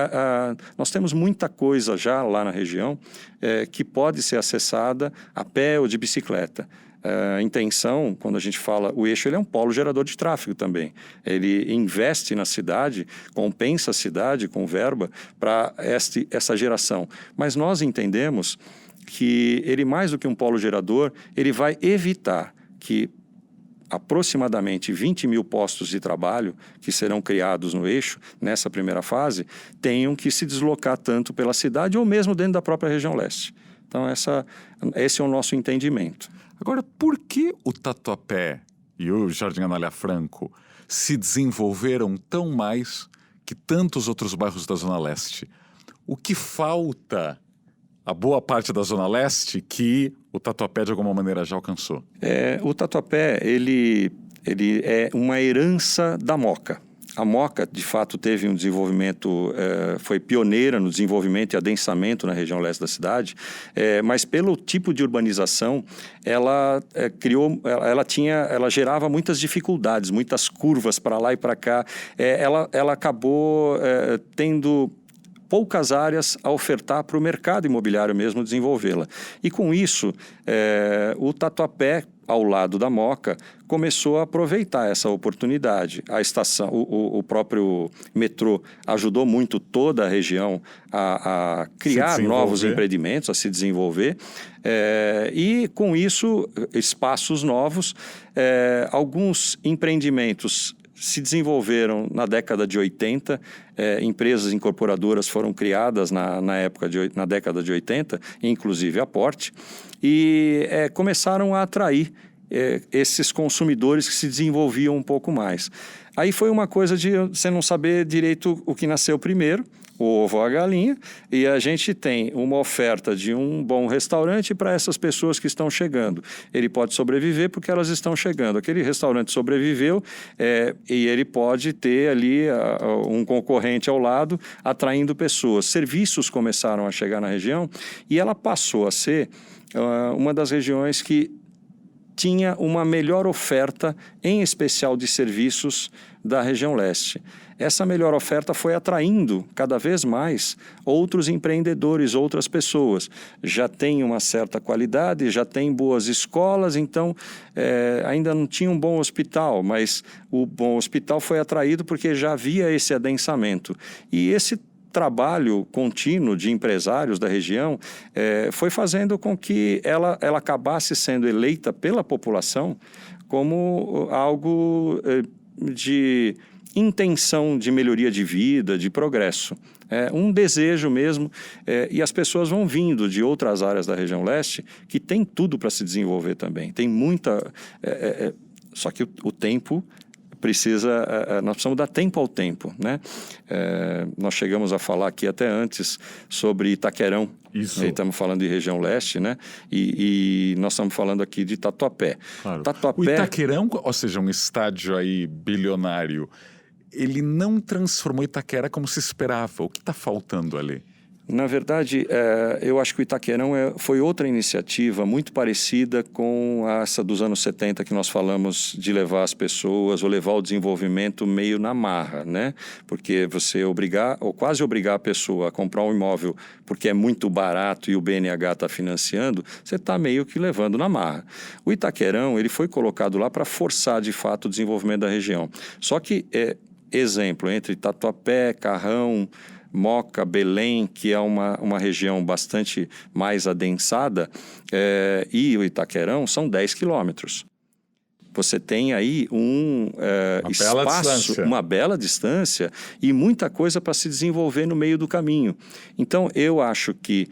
B: nós temos muita coisa já lá na região que pode ser acessada a pé ou de bicicleta. A intenção, quando a gente fala, o eixo ele é um polo gerador de tráfego também. Ele investe na cidade, compensa a cidade com verba para essa geração. Mas nós entendemos que ele, mais do que um polo gerador, ele vai evitar que aproximadamente 20 mil postos de trabalho que serão criados no eixo, nessa primeira fase, tenham que se deslocar tanto pela cidade ou mesmo dentro da própria região leste. Então, esse é o nosso entendimento.
A: Agora, por que o Tatuapé e o Jardim Anália Franco se desenvolveram tão mais que tantos outros bairros da Zona Leste? O que falta a boa parte da Zona Leste que o Tatuapé, de alguma maneira, já alcançou?
B: O Tatuapé, ele é uma herança da Moca. A Moca, de fato, teve um desenvolvimento, foi pioneira no desenvolvimento e adensamento na região leste da cidade, mas pelo tipo de urbanização, ela gerava muitas dificuldades, muitas curvas para lá e para cá. Ela acabou tendo poucas áreas a ofertar para o mercado imobiliário mesmo desenvolvê-la. E com isso, o Tatuapé, ao lado da Moca, começou a aproveitar essa oportunidade. A estação, o próprio metrô ajudou muito toda a região a criar novos empreendimentos, a se desenvolver. E, com isso, espaços novos, alguns empreendimentos se desenvolveram na década de 80, empresas incorporadoras foram criadas na década de 80, inclusive a Porte, e começaram a atrair esses consumidores que se desenvolviam um pouco mais. Aí foi uma coisa de você não saber direito o que nasceu primeiro, o ovo ou a galinha, e a gente tem uma oferta de um bom restaurante para essas pessoas que estão chegando. Ele pode sobreviver porque elas estão chegando. Aquele restaurante sobreviveu e ele pode ter ali um concorrente ao lado atraindo pessoas. Serviços começaram a chegar na região e ela passou a ser uma das regiões que tinha uma melhor oferta, em especial de serviços da região leste. Essa melhor oferta foi atraindo cada vez mais outros empreendedores, outras pessoas. Já tem uma certa qualidade, já tem boas escolas, então ainda não tinha um bom hospital, mas o bom hospital foi atraído porque já havia esse adensamento. E esse trabalho contínuo de empresários da região foi fazendo com que ela acabasse sendo eleita pela população como algo de intenção de melhoria de vida, de progresso. Um desejo mesmo, e as pessoas vão vindo de outras áreas da região leste que tem tudo para se desenvolver também. Tem muita... só que o tempo... nós precisamos dar tempo ao tempo, né? Nós chegamos a falar aqui até antes sobre Itaquerão.
A: Isso.
B: Estamos falando de região leste, né? E nós estamos falando aqui de Tatuapé.
A: Claro.
B: Tatuapé...
A: O Itaquerão, ou seja, um estádio aí bilionário, ele não transformou Itaquera como se esperava. O que está faltando ali?
B: Na verdade, eu acho que o Itaquerão foi outra iniciativa muito parecida com essa dos anos 70 que nós falamos de levar as pessoas ou levar o desenvolvimento meio na marra, né? Porque você obrigar ou quase obrigar a pessoa a comprar um imóvel porque é muito barato e o BNH está financiando, você está meio que levando na marra. O Itaquerão, ele foi colocado lá para forçar de fato o desenvolvimento da região. Só que, exemplo, entre Tatuapé, Carrão, Moca, Belém, que é uma região bastante mais adensada, e o Itaquerão são 10 quilômetros. Você tem aí uma bela distância e muita coisa para se desenvolver no meio do caminho. Então, eu acho que,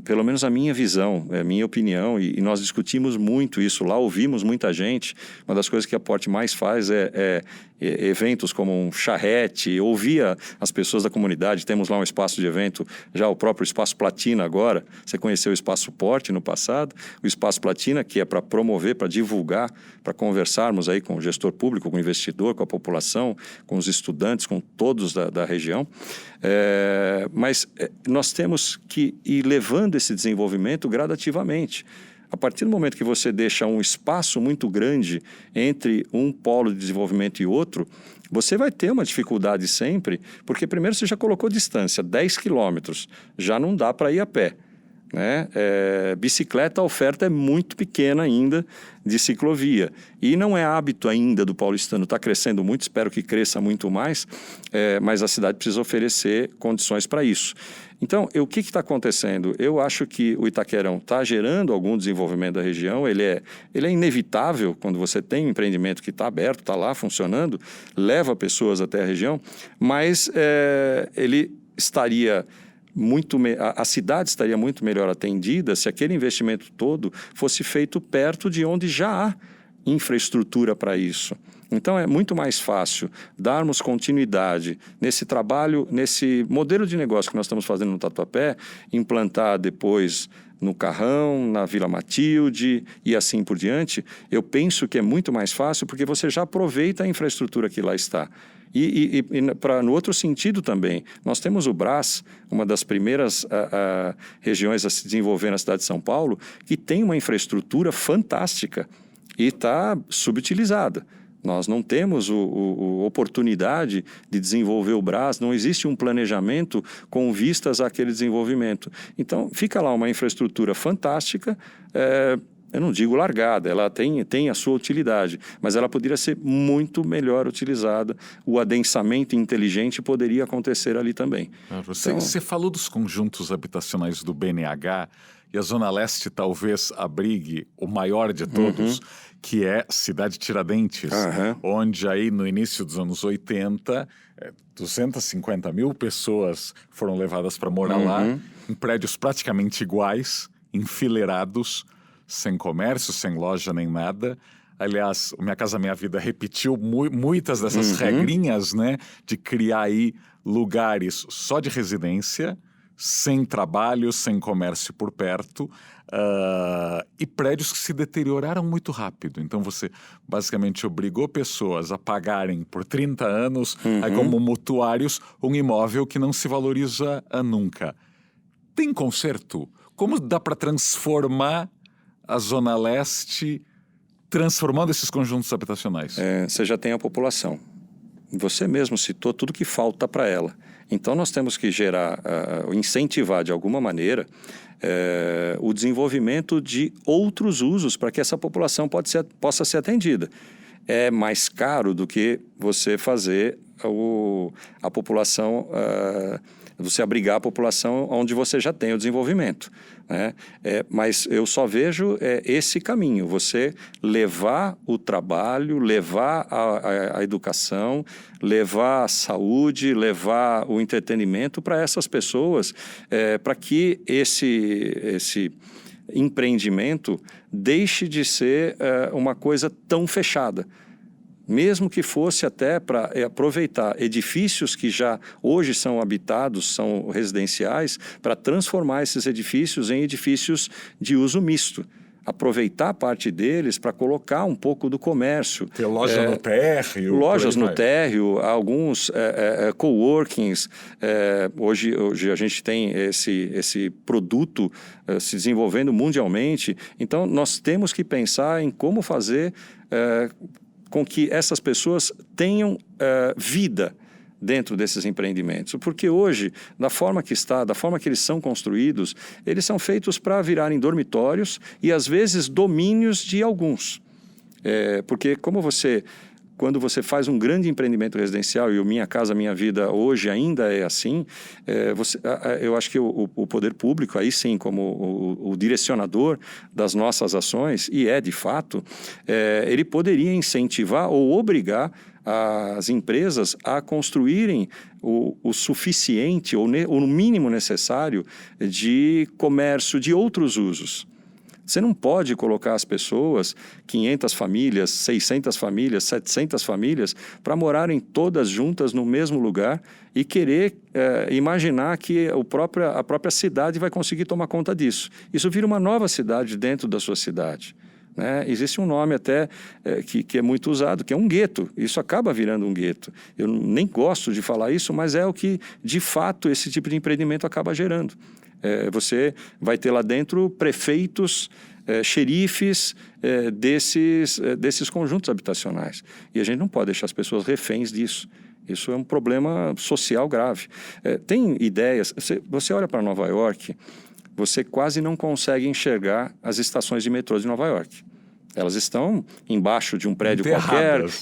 B: pelo menos a minha visão, a minha opinião, e nós discutimos muito isso lá, ouvimos muita gente. Uma das coisas que a Porte mais faz é eventos como um charrete, ouvir as pessoas da comunidade. Temos lá um espaço de evento, já o próprio Espaço Platina agora. Você conheceu o Espaço Porte no passado, o Espaço Platina, que é para promover, para divulgar, para conversarmos aí com o gestor público, com o investidor, com a população, com os estudantes, com todos da região. Mas nós temos que ir levando esse desenvolvimento gradativamente. A partir do momento que você deixa um espaço muito grande entre um polo de desenvolvimento e outro, você vai ter uma dificuldade sempre, porque primeiro você já colocou distância, 10 quilômetros, já não dá para ir a pé, né? Bicicleta, a oferta é muito pequena ainda de ciclovia. E não é hábito ainda do paulistano, está crescendo muito, espero que cresça muito mais, mas a cidade precisa oferecer condições para isso. Então, o que está acontecendo? Eu acho que o Itaquerão está gerando algum desenvolvimento da região, ele é inevitável quando você tem um empreendimento que está aberto, está lá funcionando, leva pessoas até a região, mas ele estaria... a cidade estaria muito melhor atendida se aquele investimento todo fosse feito perto de onde já há infraestrutura para isso. Então, é muito mais fácil darmos continuidade nesse trabalho, nesse modelo de negócio que nós estamos fazendo no Tatuapé, implantar depois no Carrão, na Vila Matilde e assim por diante. Eu penso que é muito mais fácil porque você já aproveita a infraestrutura que lá está. E no outro sentido também, nós temos o Brás, uma das primeiras regiões a se desenvolver na cidade de São Paulo, que tem uma infraestrutura fantástica e está subutilizada. Nós não temos oportunidade de desenvolver o Brás, não existe um planejamento com vistas àquele desenvolvimento. Então, fica lá uma infraestrutura fantástica, eu não digo largada, ela tem a sua utilidade, mas ela poderia ser muito melhor utilizada. O adensamento inteligente poderia acontecer ali também.
A: Você falou dos conjuntos habitacionais do BNH, e a Zona Leste talvez abrigue o maior de todos, que é Cidade Tiradentes, onde aí no início dos anos 80, 250 mil pessoas foram levadas para morar lá, em prédios praticamente iguais, enfileirados, sem comércio, sem loja nem nada. Aliás, o Minha Casa Minha Vida repetiu muitas dessas regrinhas, né? De criar aí lugares só de residência, sem trabalho, sem comércio por perto, e prédios que se deterioraram muito rápido. Então você basicamente obrigou pessoas a pagarem por 30 anos, aí como mutuários, um imóvel que não se valoriza nunca. Tem conserto? Como dá para transformar a Zona Leste, transformando esses conjuntos habitacionais?
B: Você já tem a população. Você mesmo citou tudo que falta para ela. Então, nós temos que incentivar de alguma maneira o desenvolvimento de outros usos para que essa população possa ser atendida. É mais caro do que você fazer a população... você abrigar a população onde você já tem o desenvolvimento, né? Mas eu só vejo esse caminho, você levar o trabalho, levar a educação, levar a saúde, levar o entretenimento para essas pessoas, para que esse empreendimento deixe de ser uma coisa tão fechada. Mesmo que fosse até para aproveitar edifícios que já hoje são habitados, são residenciais, para transformar esses edifícios em edifícios de uso misto. Aproveitar a parte deles para colocar um pouco do comércio.
A: Ter loja no térreo.
B: Lojas no térreo, alguns coworkings. Hoje a gente tem esse produto se desenvolvendo mundialmente. Então, nós temos que pensar em como fazer... com que essas pessoas tenham vida dentro desses empreendimentos. Porque hoje, da forma que eles são construídos, eles são feitos para virarem dormitórios e, às vezes, domínios de alguns. Porque quando você faz um grande empreendimento residencial, e o Minha Casa Minha Vida hoje ainda é assim, eu acho que o poder público, aí sim, como o direcionador das nossas ações, e de fato, ele poderia incentivar ou obrigar as empresas a construírem o suficiente ou o mínimo necessário de comércio de outros usos. Você não pode colocar as pessoas, 500 famílias, 600 famílias, 700 famílias, para morarem todas juntas no mesmo lugar e querer imaginar que a própria cidade vai conseguir tomar conta disso. Isso vira uma nova cidade dentro da sua cidade. Né? Existe um nome até que é muito usado, que é um gueto. Isso acaba virando um gueto. Eu nem gosto de falar isso, mas é o que, de fato, esse tipo de empreendimento acaba gerando. Você vai ter lá dentro prefeitos, xerifes desses conjuntos habitacionais. E a gente não pode deixar as pessoas reféns disso. Isso é um problema social grave. Tem ideias... Você olha para Nova York, você quase não consegue enxergar as estações de metrô de Nova York. Elas estão embaixo de um prédio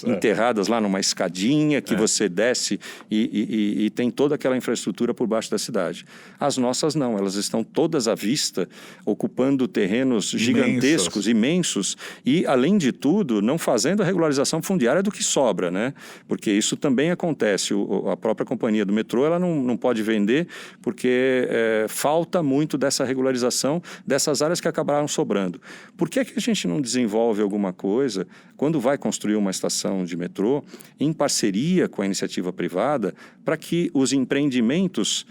B: enterradas lá numa escadinha que você desce e tem toda aquela infraestrutura por baixo da cidade. As nossas não, elas estão todas à vista, ocupando terrenos gigantescos, imensos, e, além de tudo, não fazendo a regularização fundiária do que sobra, né? Porque isso também acontece. A própria companhia do metrô ela não pode vender porque falta muito dessa regularização dessas áreas que acabaram sobrando. Por que a gente não desenvolve alguma coisa, quando vai construir uma estação de metrô, em parceria com a iniciativa privada, para que os empreendimentos,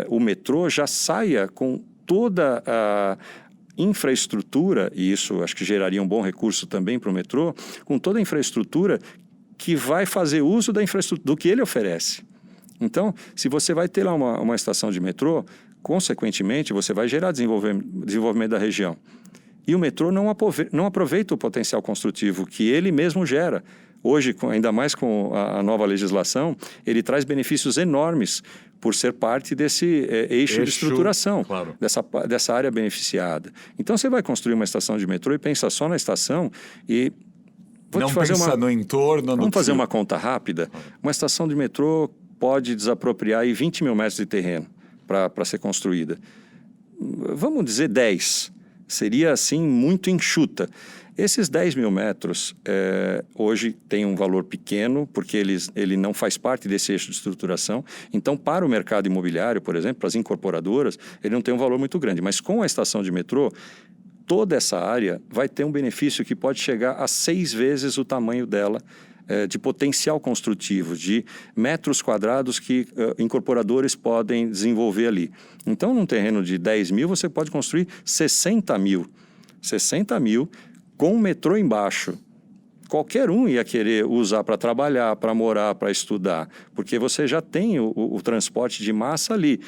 B: o metrô já saia com toda a infraestrutura, e isso acho que geraria um bom recurso também para o metrô, com toda a infraestrutura que vai fazer uso da infraestrutura, do que ele oferece. Então, se você vai ter lá uma estação de metrô, consequentemente, você vai gerar desenvolvimento da região. E o metrô não aproveita o potencial construtivo que ele mesmo gera. hoje, ainda mais com a nova legislação, ele traz benefícios enormes por ser parte desse eixo de estruturação,
A: claro,
B: dessa área beneficiada. Então, você vai construir uma estação de metrô e pensa só na estação e...
A: Não pensa no entorno.
B: Vamos fazer uma conta rápida. Uma estação de metrô pode desapropriar aí 20 mil metros de terreno para ser construída. Vamos dizer 10. Seria, assim, muito enxuta. Esses 10 mil metros hoje tem um valor pequeno, porque ele não faz parte desse eixo de estruturação. Então, para o mercado imobiliário, por exemplo, para as incorporadoras, ele não tem um valor muito grande. Mas com a estação de metrô, toda essa área vai ter um benefício que pode chegar a 6 vezes o tamanho dela, de potencial construtivo, de metros quadrados que incorporadores podem desenvolver ali. Então, num terreno de 10 mil, você pode construir 60 mil. 60 mil com o metrô embaixo. Qualquer um ia querer usar para trabalhar, para morar, para estudar, porque você já tem o transporte de massa ali,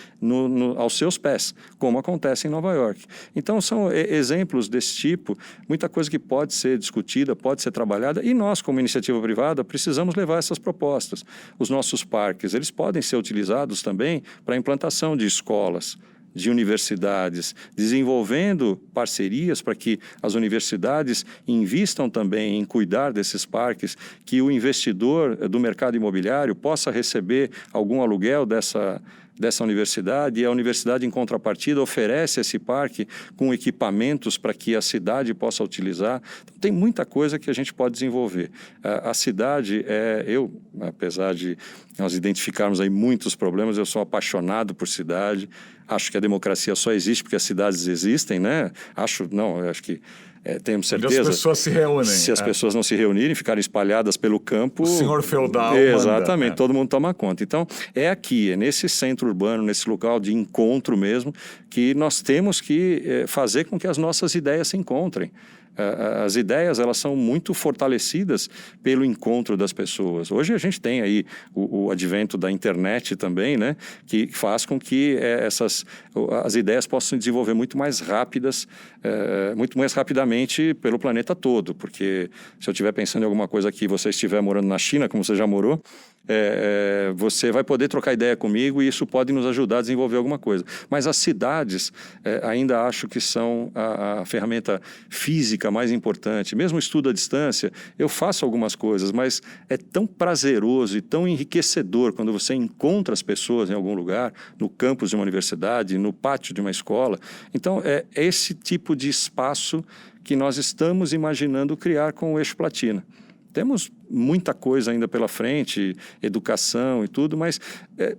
B: aos seus pés, como acontece em Nova York. Então, são exemplos desse tipo, muita coisa que pode ser discutida, pode ser trabalhada, e nós, como iniciativa privada, precisamos levar essas propostas. Os nossos parques, eles podem ser utilizados também para a implantação de escolas, de universidades, desenvolvendo parcerias para que as universidades invistam também em cuidar desses parques, que o investidor do mercado imobiliário possa receber algum aluguel dessa universidade, e a universidade, em contrapartida, oferece esse parque com equipamentos para que a cidade possa utilizar. Então, tem muita coisa que a gente pode desenvolver. A cidade, apesar de nós identificarmos aí muitos problemas, eu sou apaixonado por cidade, acho que a democracia só existe porque as cidades existem, né? Acho que... temos certeza.
A: As pessoas se reúnem.
B: Se as pessoas não se reunirem, ficarem espalhadas pelo campo... O
A: senhor feudal
B: exatamente,
A: manda,
B: todo mundo toma conta. Então, é aqui, é nesse centro urbano, nesse local de encontro mesmo, que nós temos que fazer com que as nossas ideias se encontrem. As ideias, elas são muito fortalecidas pelo encontro das pessoas. Hoje a gente tem aí o advento da internet também, né? Que faz com que as ideias possam se desenvolver muito mais rapidamente pelo planeta todo. Porque se eu estiver pensando em alguma coisa aqui, você estiver morando na China, como você já morou, você vai poder trocar ideia comigo e isso pode nos ajudar a desenvolver alguma coisa. Mas as cidades ainda acho que são a ferramenta física mais importante. Mesmo o estudo à distância, eu faço algumas coisas, mas é tão prazeroso e tão enriquecedor quando você encontra as pessoas em algum lugar, no campus de uma universidade, no pátio de uma escola. Então, é esse tipo de espaço que nós estamos imaginando criar com o Eixo Platina. Temos muita coisa ainda pela frente, educação e tudo, mas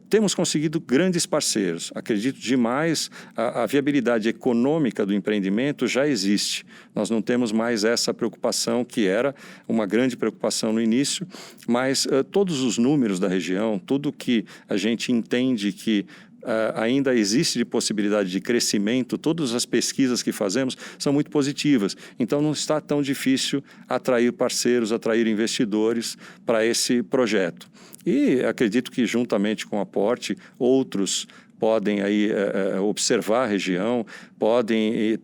B: temos conseguido grandes parceiros. Acredito demais, a viabilidade econômica do empreendimento já existe. Nós não temos mais essa preocupação, que era uma grande preocupação no início, mas todos os números da região, tudo que a gente entende que ainda existe de possibilidade de crescimento, todas as pesquisas que fazemos são muito positivas. Então, não está tão difícil atrair parceiros, atrair investidores para esse projeto. E acredito que, juntamente com o aporte, outros podem aí, observar a região, podem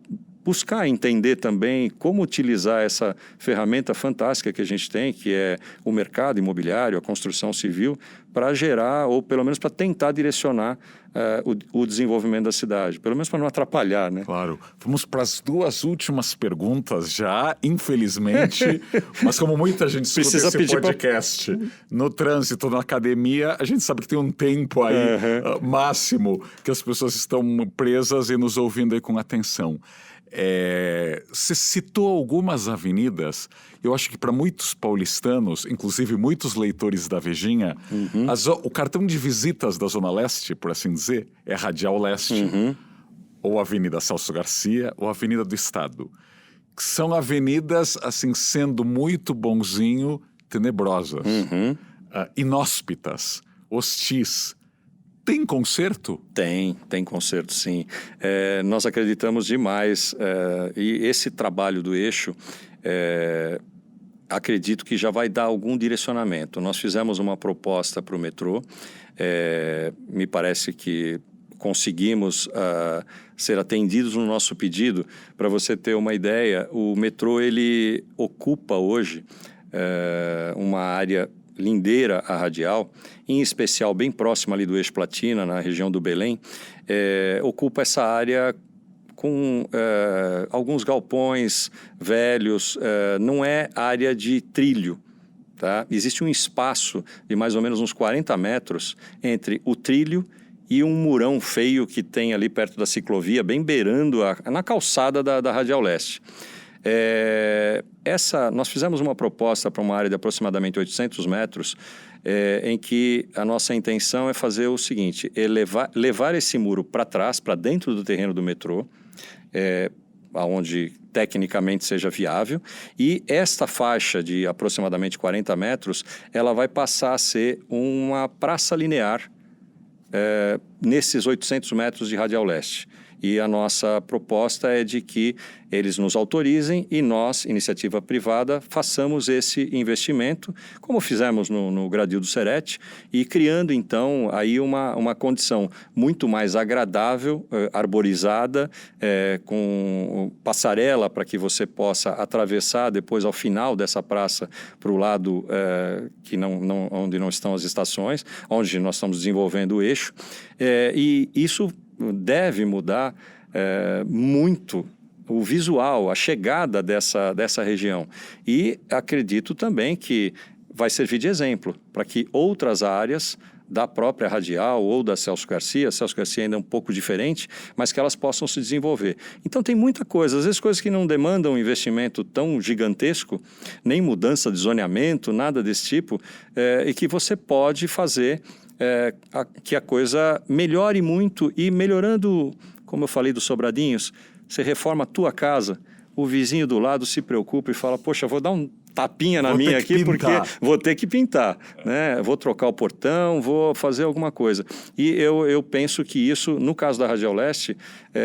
B: buscar entender também como utilizar essa ferramenta fantástica que a gente tem, que é o mercado imobiliário, a construção civil, para gerar, ou pelo menos para tentar direcionar o desenvolvimento da cidade, pelo menos para não atrapalhar, né?
A: Claro. Vamos para as 2 últimas perguntas já, infelizmente, mas como muita gente escuta esse podcast no trânsito, na academia, a gente sabe que tem um tempo aí máximo que as pessoas estão presas e nos ouvindo aí com atenção. Você citou algumas avenidas. Eu acho que para muitos paulistanos, inclusive muitos leitores da Vejinha, o cartão de visitas da Zona Leste, por assim dizer, é a Radial Leste, ou a Avenida Celso Garcia, ou a Avenida do Estado. Que são avenidas, assim, sendo muito bonzinho, tenebrosas, inóspitas, hostis. Tem conserto?
B: Tem conserto, sim. Nós acreditamos demais, e esse trabalho do eixo, acredito que já vai dar algum direcionamento. Nós fizemos uma proposta para o metrô, me parece que conseguimos ser atendidos no nosso pedido. Para você ter uma ideia, o metrô ele ocupa hoje uma área lindeira à radial, em especial bem próxima ali do Eixo Platina, na região do Belém, ocupa essa área com alguns galpões velhos, não é área de trilho. Tá? Existe um espaço de mais ou menos uns 40 metros entre o trilho e um murão feio que tem ali perto da ciclovia, bem beirando na calçada da Radial Leste. Nós fizemos uma proposta para uma área de aproximadamente 800 metros, em que a nossa intenção é fazer o seguinte, levar esse muro para trás, para dentro do terreno do metrô, aonde tecnicamente seja viável, e esta faixa de aproximadamente 40 metros, ela vai passar a ser uma praça linear nesses 800 metros de Radial Leste. E a nossa proposta é de que eles nos autorizem e nós, iniciativa privada, façamos esse investimento, como fizemos no Gradil do Serete, e criando, então, aí uma condição muito mais agradável, arborizada, com passarela para que você possa atravessar depois, ao final dessa praça, para o lado onde não estão as estações, onde nós estamos desenvolvendo o eixo. E isso deve mudar muito o visual, a chegada dessa região. E acredito também que vai servir de exemplo para que outras áreas da própria Radial ou da Celso Garcia ainda é um pouco diferente, mas que elas possam se desenvolver. Então tem muita coisa, às vezes coisas que não demandam um investimento tão gigantesco, nem mudança de zoneamento, nada desse tipo, e que você pode fazer que a coisa melhore muito, e melhorando, como eu falei dos sobradinhos, você reforma a tua casa, o vizinho do lado se preocupa e fala, poxa, vou dar um tapinha na minha aqui porque vou ter que pintar, né? Vou trocar o portão, vou fazer alguma coisa. E eu penso que isso, no caso da Radial Leste,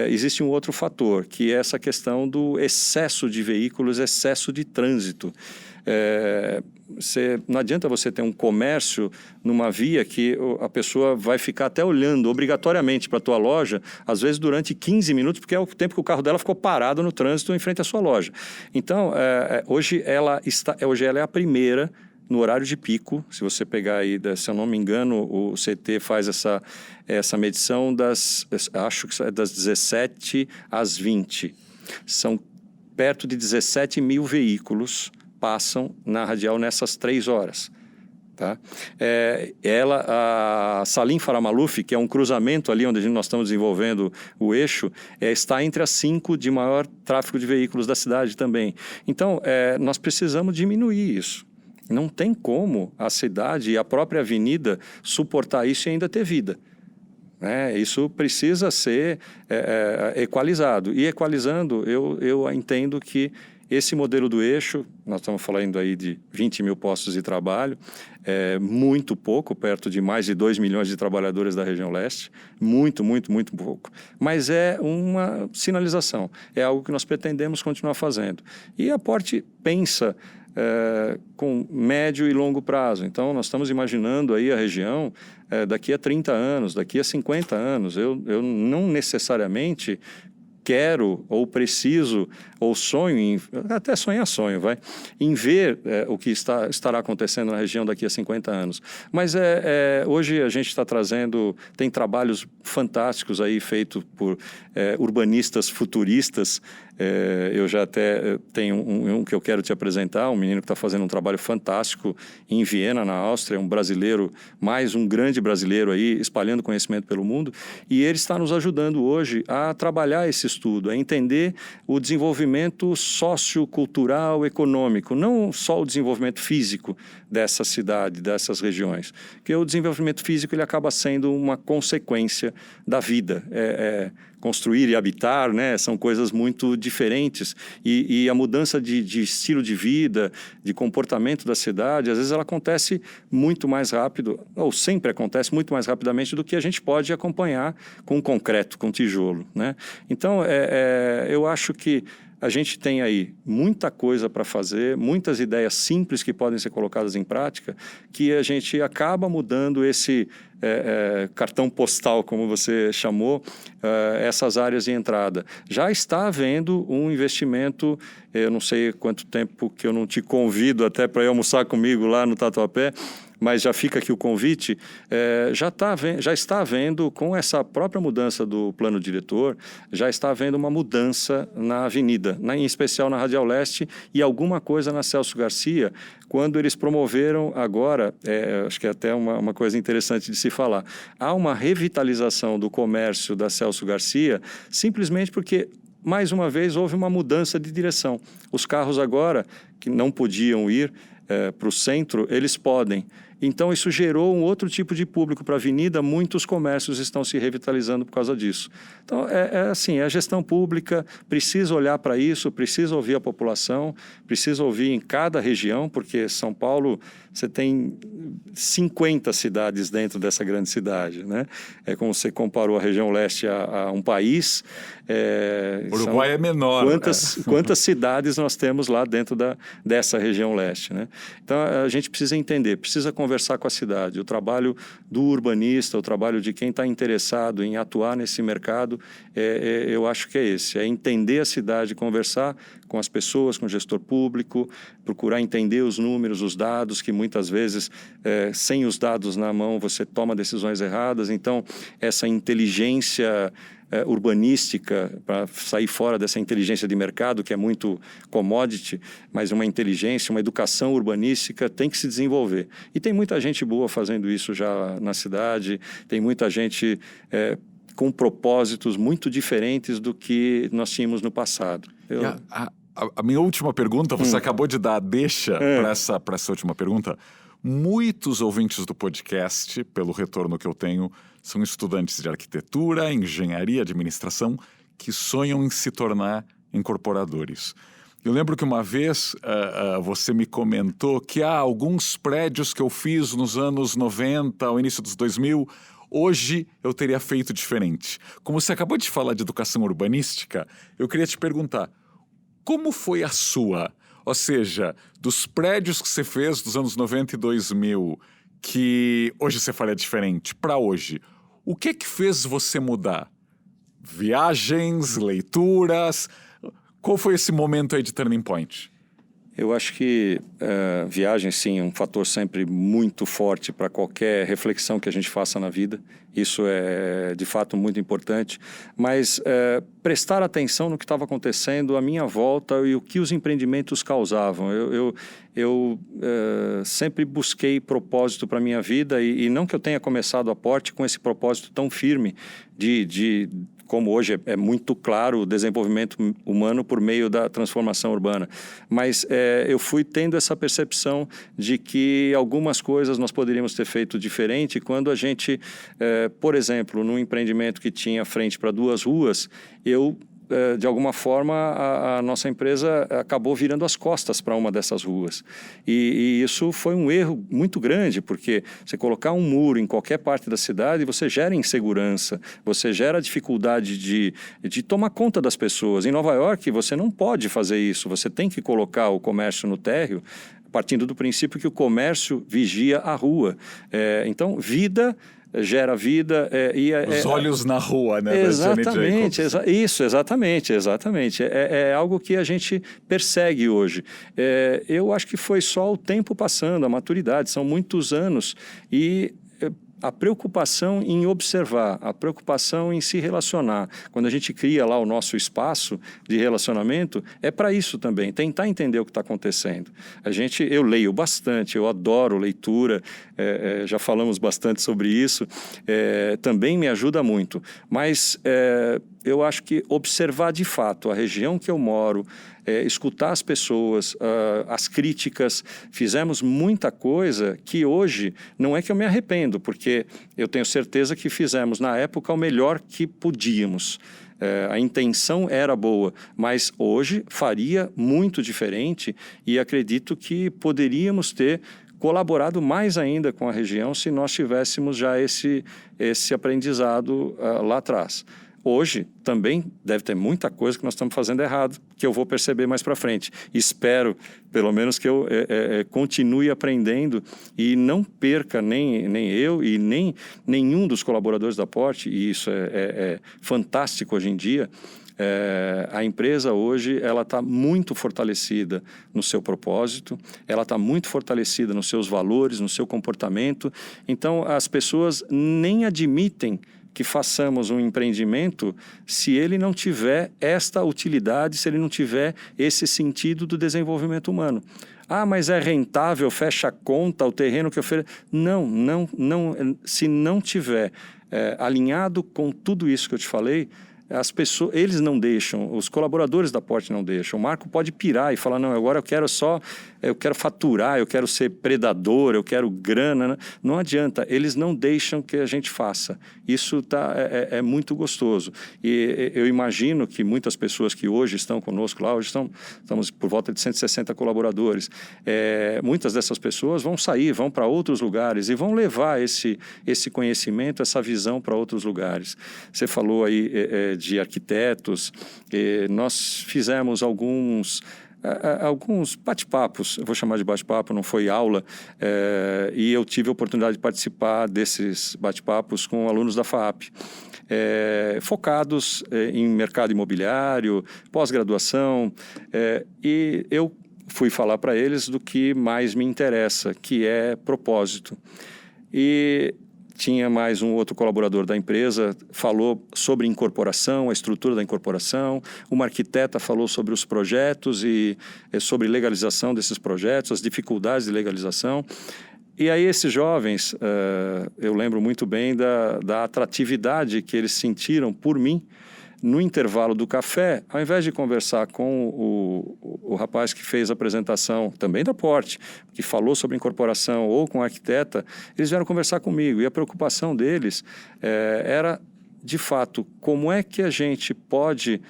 B: existe um outro fator, que é essa questão do excesso de veículos, excesso de trânsito. Não adianta você ter um comércio numa via que a pessoa vai ficar até olhando obrigatoriamente para a tua loja, às vezes durante 15 minutos, porque é o tempo que o carro dela ficou parado no trânsito em frente à sua loja. Então, hoje ela é a primeira no horário de pico. Se você pegar aí, se eu não me engano, o CT faz essa medição acho que é das 17 às 20. São perto de 17 mil veículos passam na radial nessas 3 horas. Tá? A Salim Faramaluf, que é um cruzamento ali onde nós estamos desenvolvendo o eixo, está entre as 5 de maior tráfego de veículos da cidade também. Então, nós precisamos diminuir isso. Não tem como a cidade e a própria avenida suportar isso e ainda ter vida. Isso precisa ser equalizado. E equalizando, eu entendo que esse modelo do eixo, nós estamos falando aí de 20 mil postos de trabalho, muito pouco, perto de mais de 2 milhões de trabalhadores da região leste, muito, muito, muito pouco. Mas é uma sinalização, é algo que nós pretendemos continuar fazendo. E a Porte pensa com médio e longo prazo. Então, nós estamos imaginando aí a região daqui a 30 anos, daqui a 50 anos. Eu não necessariamente quero ou preciso ou sonho, até sonho, em ver o que estará acontecendo na região daqui a 50 anos. Mas hoje a gente está trazendo, tem trabalhos fantásticos aí feitos por urbanistas futuristas. Eu já até tenho um que eu quero te apresentar, um menino que está fazendo um trabalho fantástico em Viena, na Áustria, um brasileiro, mais um grande brasileiro aí, espalhando conhecimento pelo mundo, e ele está nos ajudando hoje a trabalhar esse estudo, a entender o desenvolvimento sociocultural, econômico, não só o desenvolvimento físico dessa cidade, dessas regiões, porque o desenvolvimento físico ele acaba sendo uma consequência da vida. Construir e habitar, né, são coisas muito diferentes, e a mudança de estilo de vida, de comportamento da cidade, às vezes ela acontece muito mais rápido, ou sempre acontece muito mais rapidamente do que a gente pode acompanhar com concreto, com tijolo, né? Então, eu acho que a gente tem aí muita coisa para fazer, muitas ideias simples que podem ser colocadas em prática, que a gente acaba mudando esse cartão postal, como você chamou, essas áreas de entrada. Já está havendo um investimento, eu não sei quanto tempo que eu não te convido até para ir almoçar comigo lá no Tatuapé, mas já fica aqui o convite, já está havendo, com essa própria mudança do plano diretor, já está havendo uma mudança na avenida, em especial na Radial Leste e alguma coisa na Celso Garcia, quando eles promoveram agora, acho que é até uma coisa interessante de se falar, há uma revitalização do comércio da Celso Garcia, simplesmente porque mais uma vez houve uma mudança de direção. Os carros agora, que não podiam ir para o centro, eles podem. Então, isso gerou um outro tipo de público para a avenida, muitos comércios estão se revitalizando por causa disso. Então, assim, a gestão pública precisa olhar para isso, precisa ouvir a população, precisa ouvir em cada região, porque São Paulo, você tem 50 cidades dentro dessa grande cidade, né? É como você comparou a região leste a um país.
A: O Uruguai é menor.
B: Quantas cidades nós temos lá dentro dessa região leste, né? Então, a gente precisa entender, precisa conversar com a cidade. O trabalho do urbanista, o trabalho de quem está interessado em atuar nesse mercado, eu acho que é esse, é entender a cidade, conversar com as pessoas, com o gestor público, procurar entender os números, os dados, que muitas vezes, sem os dados na mão, você toma decisões erradas. Então, essa inteligência urbanística, para sair fora dessa inteligência de mercado, que é muito commodity, mas uma inteligência, uma educação urbanística tem que se desenvolver. E tem muita gente boa fazendo isso já na cidade, tem muita gente com propósitos muito diferentes do que nós tínhamos no passado.
A: A minha última pergunta, você acabou de dar a deixa para essa última pergunta. Muitos ouvintes do podcast, pelo retorno que eu tenho, são estudantes de arquitetura, engenharia, administração, que sonham em se tornar incorporadores. Eu lembro que uma vez você me comentou que há alguns prédios que eu fiz nos anos 90, ao início dos 2000, hoje eu teria feito diferente. Como você acabou de falar de educação urbanística, eu queria te perguntar, como foi a sua? Ou seja, dos prédios que você fez dos anos 90 e 2000, que hoje você faria diferente, para hoje, o que fez você mudar? Viagens, leituras? Qual foi esse momento aí de turning point?
B: Eu acho que viagem, sim, é um fator sempre muito forte para qualquer reflexão que a gente faça na vida. Isso é, de fato, muito importante. Mas prestar atenção no que estava acontecendo à minha volta e o que os empreendimentos causavam. Eu sempre busquei propósito para a minha vida e não que eu tenha começado a Porte com esse propósito tão firme de como hoje é muito claro o desenvolvimento humano por meio da transformação urbana. Mas eu fui tendo essa percepção de que algumas coisas nós poderíamos ter feito diferente quando a gente, por exemplo, num empreendimento que tinha frente para 2 ruas, de alguma forma, a nossa empresa acabou virando as costas para uma dessas ruas. E isso foi um erro muito grande, porque você colocar um muro em qualquer parte da cidade, você gera insegurança, você gera dificuldade de tomar conta das pessoas. Em Nova York, você não pode fazer isso, você tem que colocar o comércio no térreo, partindo do princípio que o comércio vigia a rua. Então, vida gera vida.
A: Os olhos na rua, né?
B: Exatamente, exatamente. É algo que a gente persegue hoje. Eu acho que foi só o tempo passando, a maturidade, são muitos anos e a preocupação em observar, a preocupação em se relacionar. Quando a gente cria lá o nosso espaço de relacionamento, é para isso também, tentar entender o que está acontecendo. Eu leio bastante, eu adoro leitura, já falamos bastante sobre isso, também me ajuda muito. Mas eu acho que observar de fato a região que eu moro, escutar as pessoas, as críticas, fizemos muita coisa que hoje não é que eu me arrependo, porque eu tenho certeza que fizemos na época o melhor que podíamos. A intenção era boa, mas hoje faria muito diferente e acredito que poderíamos ter colaborado mais ainda com a região se nós tivéssemos já esse aprendizado lá atrás. Hoje também deve ter muita coisa que nós estamos fazendo errado, que eu vou perceber mais para frente. Espero, pelo menos, que eu continue aprendendo e não perca nem eu e nem nenhum dos colaboradores da Porte, e isso é fantástico hoje em dia. A empresa hoje ela está muito fortalecida no seu propósito, ela está muito fortalecida nos seus valores, no seu comportamento. Então, as pessoas nem admitem que façamos um empreendimento se ele não tiver esta utilidade, se ele não tiver esse sentido do desenvolvimento humano. Ah, mas é rentável, fecha a conta, o terreno que oferece... Não, se não tiver alinhado com tudo isso que eu te falei, as pessoas, eles não deixam, os colaboradores da Porte não deixam. O Marco pode pirar e falar, não, agora eu quero faturar, eu quero ser predador, eu quero grana. Né? Não adianta, eles não deixam que a gente faça. Isso é muito gostoso. E eu imagino que muitas pessoas que hoje estão conosco lá, hoje estamos por volta de 160 colaboradores, muitas dessas pessoas vão sair, vão para outros lugares e vão levar esse conhecimento, essa visão para outros lugares. Você falou aí de arquitetos, nós fizemos alguns bate-papos, eu vou chamar de bate-papo, não foi aula, e eu tive a oportunidade de participar desses bate-papos com alunos da FAAP, focados em mercado imobiliário, pós-graduação, e eu fui falar para eles do que mais me interessa, que é propósito. E tinha mais um outro colaborador da empresa, falou sobre incorporação, a estrutura da incorporação. Uma arquiteta falou sobre os projetos e sobre legalização desses projetos, as dificuldades de legalização. E aí esses jovens, eu lembro muito bem da atratividade que eles sentiram por mim. No intervalo do café, ao invés de conversar com o rapaz que fez a apresentação, também da Porte, que falou sobre incorporação, ou com a arquiteta, eles vieram conversar comigo. E a preocupação deles era, de fato, como é que a gente pode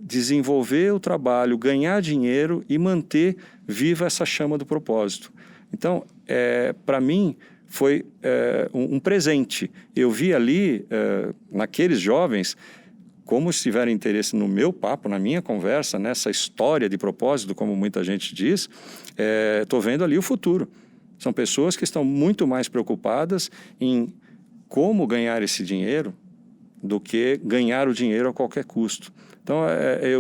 B: desenvolver o trabalho, ganhar dinheiro e manter viva essa chama do propósito. Então, para mim, foi um presente. Eu vi ali, naqueles jovens, como se tiverem interesse no meu papo, na minha conversa, nessa história de propósito, como muita gente diz, estou vendo ali o futuro. São pessoas que estão muito mais preocupadas em como ganhar esse dinheiro do que ganhar o dinheiro a qualquer custo. Então,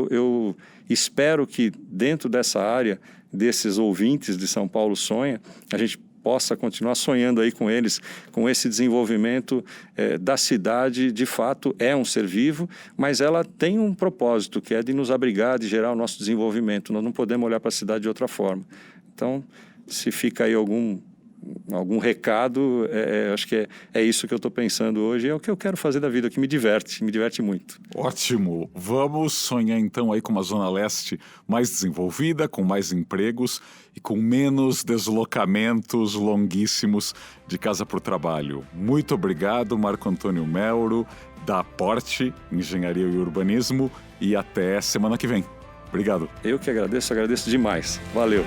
B: eu espero que dentro dessa área, desses ouvintes de São Paulo Sonha, a gente possa continuar sonhando aí com eles, com esse desenvolvimento da cidade. De fato, é um ser vivo, mas ela tem um propósito, que é de nos abrigar, de gerar o nosso desenvolvimento. Nós não podemos olhar para a cidade de outra forma. Então, se fica aí algum recado, acho que é isso que eu estou pensando hoje, é o que eu quero fazer da vida, que me diverte muito.
A: Ótimo! Vamos sonhar então aí com uma Zona Leste mais desenvolvida, com mais empregos e com menos deslocamentos longuíssimos de casa para o trabalho. Muito obrigado, Marco Antônio Melro, da Porte, Engenharia e Urbanismo, e até semana que vem. Obrigado.
B: Eu que agradeço demais. Valeu!